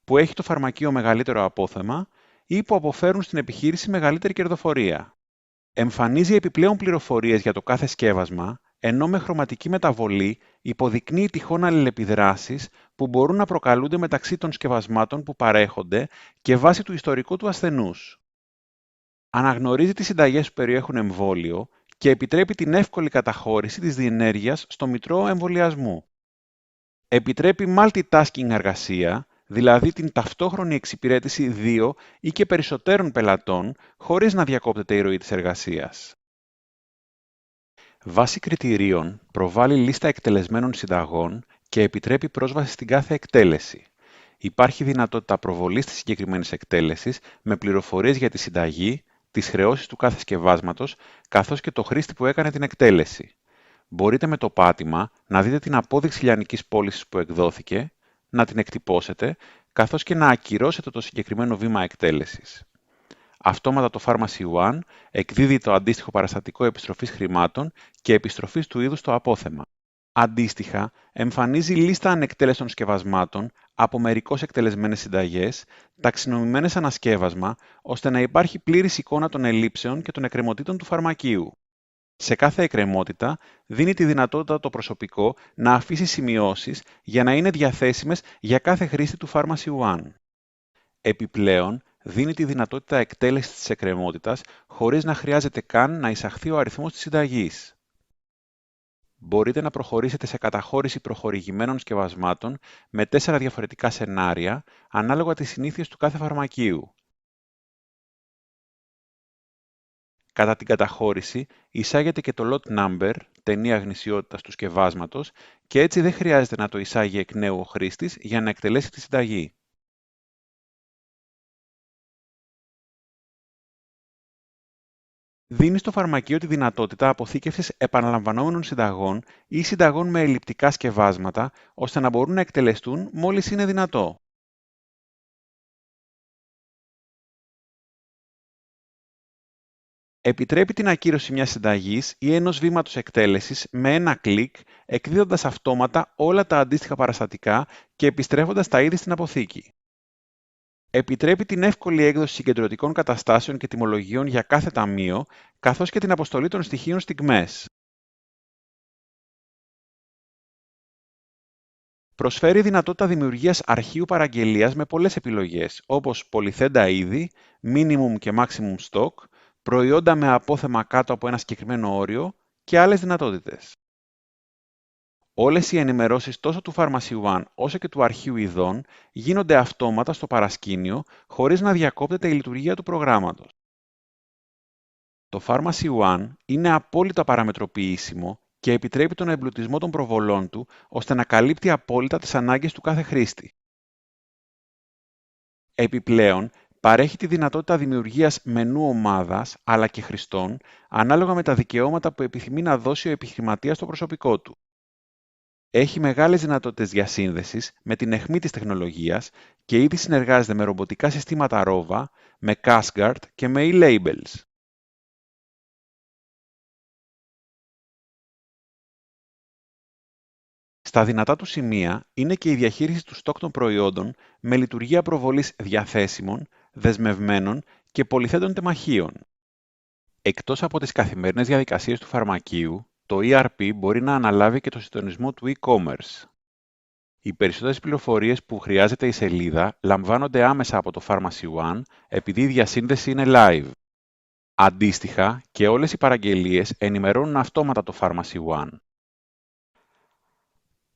που έχει το φαρμακείο μεγαλύτερο απόθεμα ή που αποφέρουν στην επιχείρηση μεγαλύτερη κερδοφορία. Εμφανίζει επιπλέον πληροφορίες για το κάθε σκεύασμα, ενώ με χρωματική μεταβολή υποδεικνύει τυχόν αλληλεπιδράσεις που μπορούν να προκαλούνται μεταξύ των σκευασμάτων που παρέχονται και βάσει του ιστορικού του ασθενούς. Αναγνωρίζει τις συνταγές που περιέχουν εμβόλιο και επιτρέπει την εύκολη καταχώρηση της διενέργειας στο μητρό εμβολιασμού. Επιτρέπει multitasking εργασία, δηλαδή την ταυτόχρονη εξυπηρέτηση 2 ή και περισσότερων πελατών, χωρίς να διακόπτεται η ροή της εργασίας. Βάσει κριτηρίων, προβάλλει λίστα εκτελεσμένων συνταγών και επιτρέπει πρόσβαση στην κάθε εκτέλεση. Υπάρχει δυνατότητα προβολής της συγκεκριμένης εκτέλεσης με πληροφορίες για τη συνταγή, τις χρεώσεις του κάθε σκευάσματος, καθώς και το χρήστη που έκανε την εκτέλεση. Μπορείτε με το πάτημα να δείτε την απόδειξη λιανικής πώλησης που εκδόθηκε, να την εκτυπώσετε, καθώς και να ακυρώσετε το συγκεκριμένο βήμα εκτέλεσης. Αυτόματα το Pharmacy One εκδίδει το αντίστοιχο παραστατικό επιστροφής χρημάτων και επιστροφής του είδους στο απόθεμα. Αντίστοιχα, εμφανίζει λίστα ανεκτέλεστων σκευασμάτων από μερικώς εκτελεσμένες συνταγές, ταξινομημένες ανασκεύασμα, ώστε να υπάρχει πλήρης εικόνα των ελλείψεων και των εκκρεμωτήτων του φαρμακείου. Σε κάθε εκκρεμότητα δίνει τη δυνατότητα το προσωπικό να αφήσει σημειώσεις για να είναι διαθέσιμες για κάθε χρήστη του Pharmacy One. Επιπλέον, δίνει τη δυνατότητα εκτέλεσης της εκκρεμότητας χωρίς να χρειάζεται καν να εισαχθεί ο αριθμός της συνταγής. Μπορείτε να προχωρήσετε σε καταχώρηση προχορηγημένων σκευασμάτων με 4 διαφορετικά σενάρια, ανάλογα τις συνήθειες του κάθε φαρμακείου. Κατά την καταχώρηση, εισάγεται και το lot number, ταινία γνησιότητας του σκευάσματος, και έτσι δεν χρειάζεται να το εισάγει εκ νέου ο χρήστης για να εκτελέσει τη συνταγή. Δίνει στο φαρμακείο τη δυνατότητα αποθήκευσης επαναλαμβανόμενων συνταγών ή συνταγών με ελλειπτικά σκευάσματα, ώστε να μπορούν να εκτελεστούν μόλις είναι δυνατό. Επιτρέπει την ακύρωση μιας συνταγής ή ενός βήματος εκτέλεσης με ένα κλικ, εκδίδοντας αυτόματα όλα τα αντίστοιχα παραστατικά και επιστρέφοντας τα είδη στην αποθήκη. Επιτρέπει την εύκολη έκδοση συγκεντρωτικών καταστάσεων και τιμολογίων για κάθε ταμείο, καθώς και την αποστολή των στοιχείων στιγμές. Προσφέρει δυνατότητα δημιουργίας αρχείου παραγγελίας με πολλές επιλογές, όπως πολυθέντα είδη, minimum και maximum stock, προϊόντα με απόθεμα κάτω από ένα συγκεκριμένο όριο και άλλες δυνατότητες. Όλες οι ενημερώσεις τόσο του Pharmacy One όσο και του αρχείου ειδών γίνονται αυτόματα στο παρασκήνιο χωρίς να διακόπτεται η λειτουργία του προγράμματος. Το Pharmacy One είναι απόλυτα παραμετροποιήσιμο και επιτρέπει τον εμπλουτισμό των προβολών του ώστε να καλύπτει απόλυτα τις ανάγκες του κάθε χρήστη. Επιπλέον, παρέχει τη δυνατότητα δημιουργίας μενού ομάδας αλλά και χρηστών ανάλογα με τα δικαιώματα που επιθυμεί να δώσει ο επιχειρηματίας στο προσωπικό του. Έχει μεγάλες δυνατότητες διασύνδεσης με την αιχμή της τεχνολογίας και ήδη συνεργάζεται με ρομποτικά συστήματα ROVA, με CashGuard και με e-labels. Στα δυνατά του σημεία είναι και η διαχείριση του στόκ των προϊόντων με λειτουργία προβολής διαθέσιμων, δεσμευμένων και πολυθέντων τεμαχίων. Εκτός από τις καθημερινές διαδικασίες του φαρμακείου, το ERP μπορεί να αναλάβει και το συντονισμό του e-commerce. Οι περισσότερες πληροφορίες που χρειάζεται η σελίδα λαμβάνονται άμεσα από το Pharmacy One επειδή η διασύνδεση είναι live. Αντίστοιχα, και όλες οι παραγγελίες ενημερώνουν αυτόματα το Pharmacy One.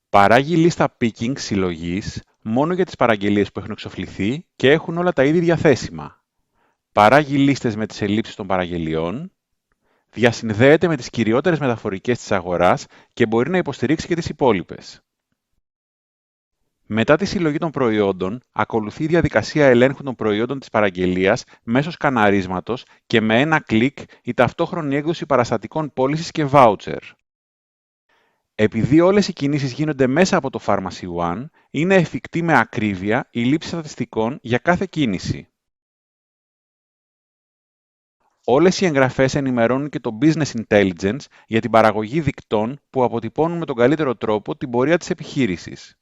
Παράγει λίστα picking συλλογής μόνο για τις παραγγελίες που έχουν εξοφληθεί και έχουν όλα τα είδη διαθέσιμα. Παράγει λίστες με τις ελλείψεις των παραγγελιών. Διασυνδέεται με τις κυριότερες μεταφορικές της αγοράς και μπορεί να υποστηρίξει και τις υπόλοιπες. Μετά τη συλλογή των προϊόντων, ακολουθεί η διαδικασία ελέγχου των προϊόντων της παραγγελίας μέσω σκαναρίσματος και με ένα κλικ η ταυτόχρονη έκδοση παραστατικών πώλησης και voucher. Επειδή όλες οι κινήσεις γίνονται μέσα από το Pharmacy One, είναι εφικτή με ακρίβεια η λήψη στατιστικών για κάθε κίνηση. Όλες οι εγγραφές ενημερώνουν και το Business Intelligence για την παραγωγή δικτών που αποτυπώνουν με τον καλύτερο τρόπο την πορεία της επιχείρησης.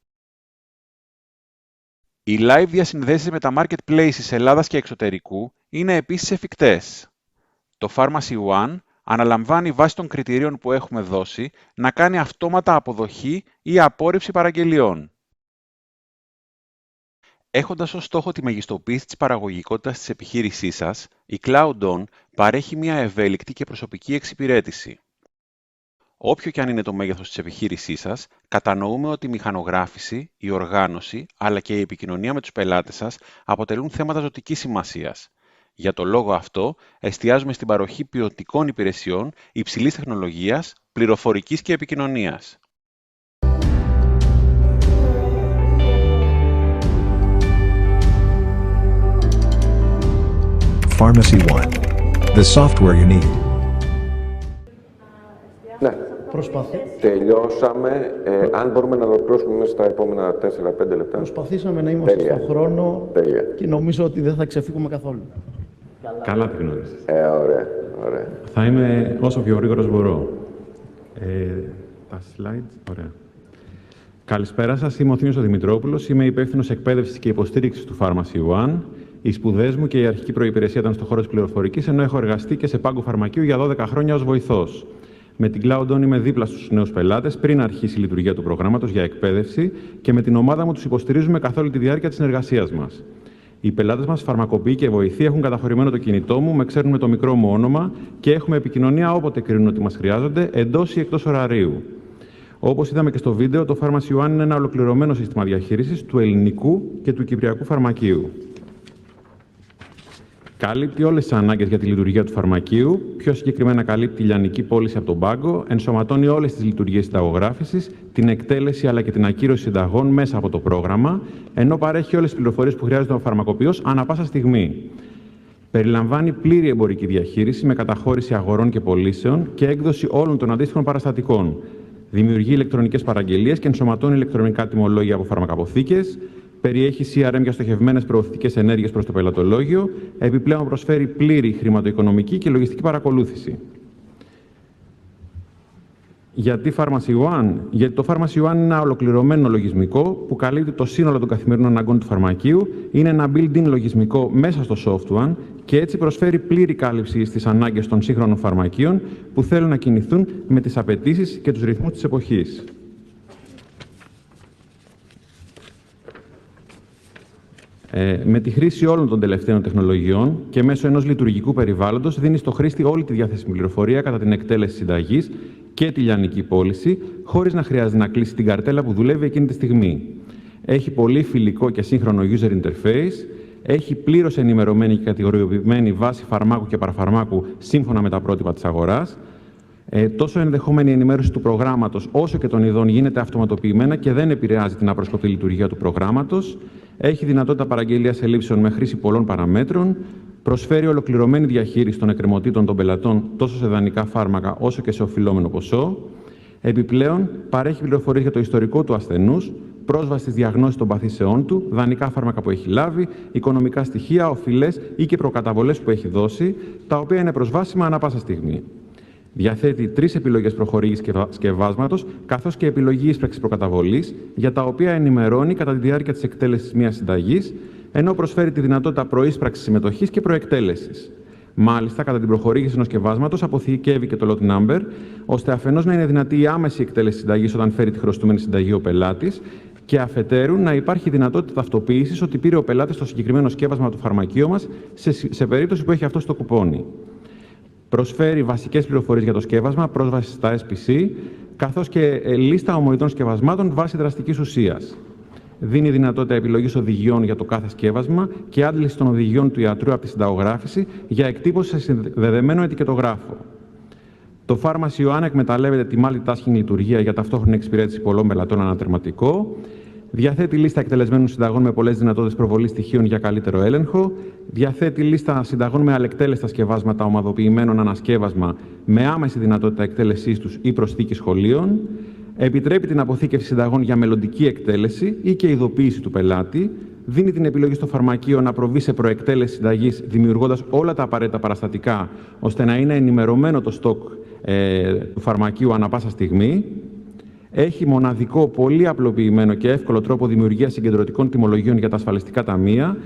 Οι live διασυνδέσεις με τα marketplaces Ελλάδας και εξωτερικού είναι επίσης εφικτές. Το Pharmacy One αναλαμβάνει βάσει των κριτηρίων που έχουμε δώσει να κάνει αυτόματα αποδοχή ή απόρριψη παραγγελιών. Έχοντας ως στόχο τη μεγιστοποίηση της παραγωγικότητας της επιχείρησής σας, η CloudOn παρέχει μια ευέλικτη και προσωπική εξυπηρέτηση. Όποιο και αν είναι το μέγεθος της επιχείρησής σας, κατανοούμε ότι η μηχανογράφηση, η οργάνωση, αλλά και η επικοινωνία με τους πελάτες σας αποτελούν θέματα ζωτικής σημασίας. Για το λόγο αυτό, εστιάζουμε στην παροχή ποιοτικών υπηρεσιών υψηλής τεχνολογίας, πληροφορικής και επικοινωνίας. Pharmacy One. The software you need. Ναι. Τελειώσαμε. Αν μπορούμε να ολοκληρώσουμε μέσα στα επόμενα 4-5 λεπτά. Προσπαθήσαμε να είμαστε στον χρόνο και νομίζω ότι δεν θα ξεφύγουμε καθόλου. Καλά τη γνώρισες. Ωραία. Θα είμαι όσο πιο γρήγορος μπορώ. Τα slides, ωραία. Καλησπέρα σας, είμαι ο Θήμιος Δημητρόπουλος, είμαι υπεύθυνος εκπαίδευσης και υποστήριξης του Pharmacy One. Οι σπουδές μου και η αρχική προϋπηρεσία ήταν στον χώρο της πληροφορικής, ενώ έχω εργαστεί και σε πάγκο φαρμακείου για 12 χρόνια ως βοηθός. Με την Cloudon είμαι δίπλα στους νέους πελάτες πριν αρχίσει η λειτουργία του προγράμματος για εκπαίδευση και με την ομάδα μου τους υποστηρίζουμε καθ' όλη τη διάρκεια της συνεργασίας μας. Οι πελάτες μας, φαρμακοποιοί και βοηθοί, έχουν καταχωρημένο το κινητό μου, με ξέρουν με το μικρό μου όνομα και έχουμε επικοινωνία όποτε κρίνουν ότι μας χρειάζονται, εντός ή εκτός ωραρίου. Όπως είδαμε και στο βίντεο, το Pharmacy One είναι ένα ολοκληρωμένο σύστημα διαχείρισης του ελληνικού και του κυπριακού φαρμακείου. Καλύπτει όλες τις ανάγκες για τη λειτουργία του φαρμακείου, πιο συγκεκριμένα καλύπτει λιανική πώληση από τον πάγκο, ενσωματώνει όλες τις λειτουργίες συνταγογράφησης, την εκτέλεση αλλά και την ακύρωση συνταγών μέσα από το πρόγραμμα, ενώ παρέχει όλες τις πληροφορίες που χρειάζεται ο φαρμακοποιός ανά πάσα στιγμή. Περιλαμβάνει πλήρη εμπορική διαχείριση με καταχώρηση αγορών και πωλήσεων και έκδοση όλων των αντίστοιχων παραστατικών. Δημιουργεί ηλεκτρονικές παραγγελίες και ενσωματώνει ηλεκτρονικά τιμολόγια από φαρμακαποθήκες. Περιέχει CRM για στοχευμένες προωθητικές ενέργειες προς το πελατολόγιο, επιπλέον προσφέρει πλήρη χρηματοοικονομική και λογιστική παρακολούθηση. Γιατί Pharmacy One? Γιατί το Pharmacy One είναι ένα ολοκληρωμένο λογισμικό που καλύπτει το σύνολο των καθημερινών αναγκών του φαρμακείου, είναι ένα built-in λογισμικό μέσα στο software και έτσι προσφέρει πλήρη κάλυψη στις ανάγκες των σύγχρονων φαρμακείων που θέλουν να κινηθούν με τις απαιτήσεις και τους ρυθμούς της εποχής. Με τη χρήση όλων των τελευταίων τεχνολογιών και μέσω ενός λειτουργικού περιβάλλοντος δίνει στο χρήστη όλη τη διαθέσιμη πληροφορία κατά την εκτέλεση συνταγής και τη λιανική πώληση, χωρίς να χρειάζεται να κλείσει την καρτέλα που δουλεύει εκείνη τη στιγμή. Έχει πολύ φιλικό και σύγχρονο user interface, έχει πλήρως ενημερωμένη και κατηγοριοποιημένη βάση φαρμάκου και παραφαρμάκου σύμφωνα με τα πρότυπα της αγοράς. Τόσο ενδεχόμενη ενημέρωση του προγράμματος όσο και των ειδών γίνεται αυτοματοποιημένα και δεν επηρεάζει την απρόσκοπτη λειτουργία του προγράμματος. Έχει δυνατότητα παραγγελίας ελλείψεων με χρήση πολλών παραμέτρων. Προσφέρει ολοκληρωμένη διαχείριση των εκκρεμωτήτων των πελατών τόσο σε δανεικά φάρμακα όσο και σε οφειλόμενο ποσό. Επιπλέον, παρέχει πληροφορίες για το ιστορικό του ασθενούς, πρόσβαση στις διαγνώσεις των παθήσεών του, δανεικά φάρμακα που έχει λάβει, οικονομικά στοιχεία, οφειλές ή και προκαταβολές που έχει δώσει, τα οποία είναι προσβάσιμα ανά πάσα στιγμή. Διαθέτει 3 επιλογές προχορήγησης και σκευάσματος, καθώς και επιλογή ίσπραξης προκαταβολής, για τα οποία ενημερώνει κατά τη διάρκεια της εκτέλεσης μιας συνταγής, ενώ προσφέρει τη δυνατότητα προείσπραξης συμμετοχής και προεκτέλεσης. Μάλιστα, κατά την προχωρήγηση ενός σκευάσματος, αποθηκεύει και το lot number, ώστε αφενός να είναι δυνατή η άμεση εκτέλεση συνταγής όταν φέρει τη χρωστούμενη συνταγή ο πελάτης, και αφετέρου να υπάρχει δυνατότητα ταυτοποίησης ότι πήρε ο πελάτης το συγκεκριμένο σκεύασμα του φαρμακείου μας σε περίπτωση που έχει αυτό στο κουπόνι. Προσφέρει βασικές πληροφορίες για το σκεύασμα, πρόσβαση στα SPC, καθώς και λίστα ομοειδών σκευασμάτων βάσει δραστικής ουσίας. Δίνει δυνατότητα επιλογής οδηγιών για το κάθε σκεύασμα και άντληση των οδηγιών του ιατρού από τη συνταγογράφηση για εκτύπωση σε συνδεδεμένο ετικετογράφο. Το Pharmacy One εκμεταλλεύεται τη multitasking λειτουργία για ταυτόχρονη εξυπηρέτηση πολλών πελατών ανατερματικό. Διαθέτει λίστα εκτελεσμένων συνταγών με πολλές δυνατότητες προβολής στοιχείων για καλύτερο έλεγχο. Διαθέτει λίστα συνταγών με αλεκτέλεστα σκευάσματα ομαδοποιημένων ανασκεύασμα με άμεση δυνατότητα εκτέλεσής τους ή προσθήκη σχολείων. Επιτρέπει την αποθήκευση συνταγών για μελλοντική εκτέλεση ή και ειδοποίηση του πελάτη. Δίνει την επιλογή στο φαρμακείο να προβεί σε προεκτέλεση συνταγής, δημιουργώντας όλα τα απαραίτητα παραστατικά, ώστε να είναι ενημερωμένο το στόκ του φαρμακείου ανά πάσα στιγμή. Έχει μοναδικό, πολύ απλοποιημένο και εύκολο τρόπο δημιουργίας συγκεντρωτικών τιμολογίων για τα ασφαλιστικά ταμεία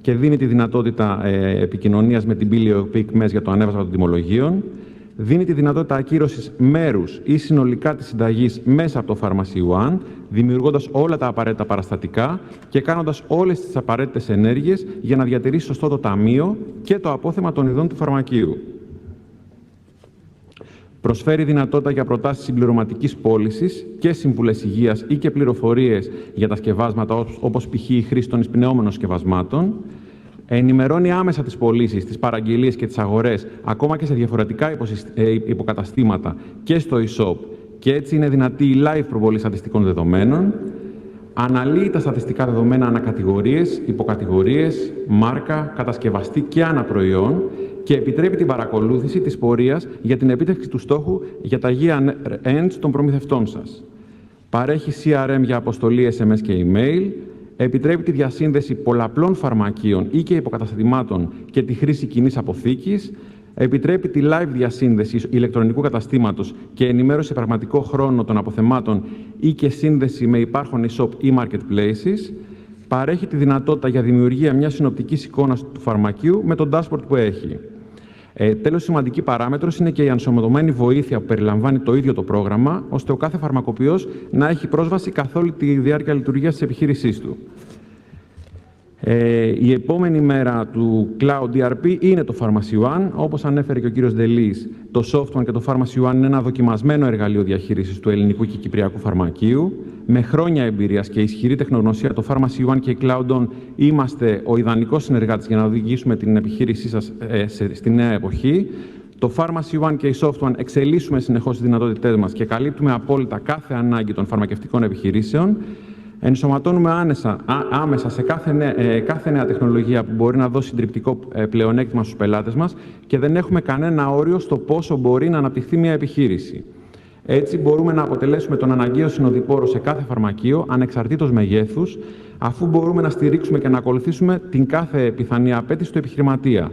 και δίνει τη δυνατότητα επικοινωνίας με την πύλη EOPIC για το ανέβασμα των τιμολογίων. Δίνει τη δυνατότητα ακύρωσης μέρους ή συνολικά της συνταγής μέσα από το Pharmacy One, δημιουργώντας όλα τα απαραίτητα παραστατικά και κάνοντας όλες τις απαραίτητες ενέργειες για να διατηρήσει σωστό το ταμείο και το απόθεμα των ειδών του φαρμακείου. Προσφέρει δυνατότητα για προτάσεις συμπληρωματικής πώλησης και σύμβουλες υγείας ή και πληροφορίες για τα σκευάσματα, όπως π.χ. η χρήση των εισπνεώμενων σκευασμάτων. ενημερώνει άμεσα τις πωλήσεις, τις παραγγελίες και τις αγορές, ακόμα και σε διαφορετικά υποκαταστήματα και στο e-shop, και έτσι είναι δυνατή η live προβολή στατιστικών δεδομένων, αναλύει τα στατιστικά δεδομένα ανακατηγορίες, υποκατηγορίες, μάρκα, κατασκευαστή και αναπροϊόν και επιτρέπει την παρακολούθηση της πορείας για την επίτευξη του στόχου για τα year-ends των προμηθευτών σας. Παρέχει CRM για αποστολή SMS και email, επιτρέπει τη διασύνδεση πολλαπλών φαρμακείων ή και υποκαταστημάτων και τη χρήση κοινής αποθήκης, επιτρέπει τη live διασύνδεση ηλεκτρονικού καταστήματος και ενημέρωση σε πραγματικό χρόνο των αποθεμάτων ή και σύνδεση με υπάρχον e-shop ή marketplaces, παρέχει τη δυνατότητα για δημιουργία μιας συνοπτικής εικόνας του φαρμακείου με τον dashboard που έχει. Τέλος, σημαντική παράμετρος είναι και η ενσωματωμένη βοήθεια που περιλαμβάνει το ίδιο το πρόγραμμα, ώστε ο κάθε φαρμακοποιός να έχει πρόσβαση καθ' όλη τη διάρκεια λειτουργίας της επιχείρησής του. Η επόμενη μέρα του Cloud ERP είναι το Pharmacy One. Όπως ανέφερε και ο κύριος Ντελής, το Soft One και το Pharmacy One είναι ένα δοκιμασμένο εργαλείο διαχείρισης του ελληνικού και κυπριακού φαρμακείου. Με χρόνια εμπειρίας και ισχυρή τεχνογνωσία, το Pharmacy One και η Cloud On είμαστε ο ιδανικός συνεργάτης για να οδηγήσουμε την επιχείρησή σας στη νέα εποχή. Το Pharmacy One και η Soft One εξελίσσουμε συνεχώς τις δυνατότητές μας και καλύπτουμε απόλυτα κάθε ανάγκη των φαρμακευτικών επιχειρήσεων. Ενσωματώνουμε άμεσα σε κάθε νέα τεχνολογία που μπορεί να δώσει συντριπτικό πλεονέκτημα στους πελάτες μας και δεν έχουμε κανένα όριο στο πόσο μπορεί να αναπτυχθεί μια επιχείρηση. Έτσι μπορούμε να αποτελέσουμε τον αναγκαίο συνοδοιπόρο σε κάθε φαρμακείο, ανεξαρτήτως μεγέθους, αφού μπορούμε να στηρίξουμε και να ακολουθήσουμε την κάθε πιθανή απέτηση του επιχειρηματία.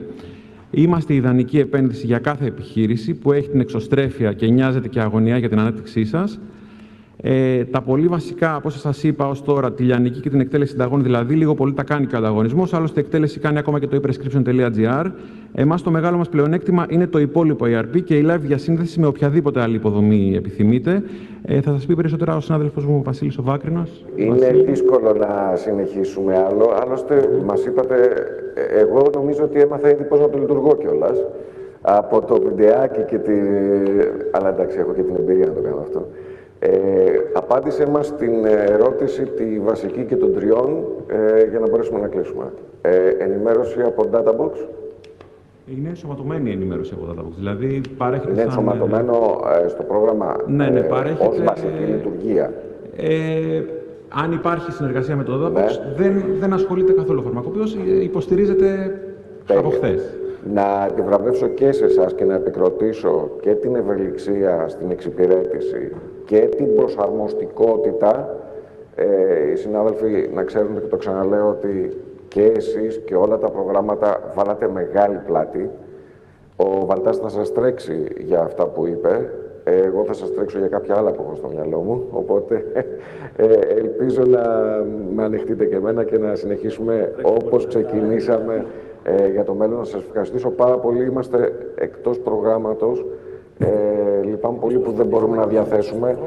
Είμαστε η ιδανική επένδυση για κάθε επιχείρηση που έχει την εξωστρέφεια και νοιάζεται και αγωνιά για την ανάπτυξή σας. Τα πολύ βασικά, από όσα σας είπα ως τώρα, τη λιανική και την εκτέλεση συνταγών, δηλαδή λίγο πολύ τα κάνει και ο ανταγωνισμός, άλλωστε εκτέλεση κάνει ακόμα και το e-prescription.gr. Εμάς το μεγάλο μας πλεονέκτημα είναι το υπόλοιπο ERP και η live διασύνδεση με οποιαδήποτε άλλη υποδομή επιθυμείτε. Θα σας πει περισσότερα ο συνάδελφος μου, ο Βασίλης ο Βάκρινος. Είναι δύσκολο να συνεχίσουμε άλλο. Άλλωστε, μας είπατε, εγώ νομίζω ότι έμαθα ήδη πώς να το λειτουργώ κιόλας. Από το βιντεάκι και τη... Αλλά εντάξει, έχω και την εμπειρία να το κάνω αυτό. Απάντησε μας την ερώτηση τη βασική και των τριών για να μπορέσουμε να κλείσουμε. Ενημέρωση από Databox. Είναι ενσωματωμένη η ενημέρωση από Databox. Δηλαδή παρέχεται είναι ενσωματωμένο στο πρόγραμμα ως βασική λειτουργία. Αν υπάρχει συνεργασία με το Databox, δεν ασχολείται καθόλου ο φαρμακοποιός, υποστηρίζεται από χθες. Να τη βραβεύσω και σε εσάς και να επικροτήσω και την ευελιξία στην εξυπηρέτηση και την προσαρμοστικότητα. Οι συνάδελφοι να ξέρουν και το ξαναλέω ότι και εσείς και όλα τα προγράμματα βάλατε μεγάλη πλάτη. Ο Βαλτάς θα σας τρέξει για αυτά που είπε. Εγώ θα σας τρέξω για κάποια άλλα που έχω στο μυαλό μου. Οπότε ελπίζω να με ανεχτείτε και εμένα και να συνεχίσουμε όπως ξεκινήσαμε για το μέλλον. Να σας ευχαριστήσω πάρα πολύ. Είμαστε εκτός προγράμματος. Λυπάμαι πολύ που δεν μπορούμε να διαθέσουμε.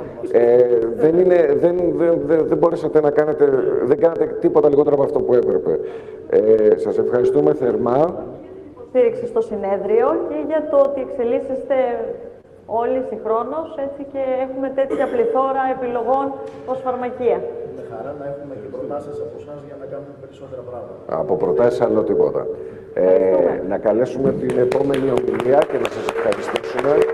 Δεν μπορέσατε να κάνετε, δεν κάνατε τίποτα λιγότερο από αυτό που έπρεπε. Σας ευχαριστούμε θερμά. Στήριξη στο συνέδριο και για το ότι εξελίσσεστε όλοι συγχρόνως, έτσι, και έχουμε τέτοια πληθώρα επιλογών ως φαρμακεία. Με χαρά να έχουμε και προτάσεις από εσάς για να κάνουμε περισσότερα πράγματα. Από προτάσεις άλλο τίποτα. Να καλέσουμε την επόμενη ομιλία και να σας ευχαριστήσουμε.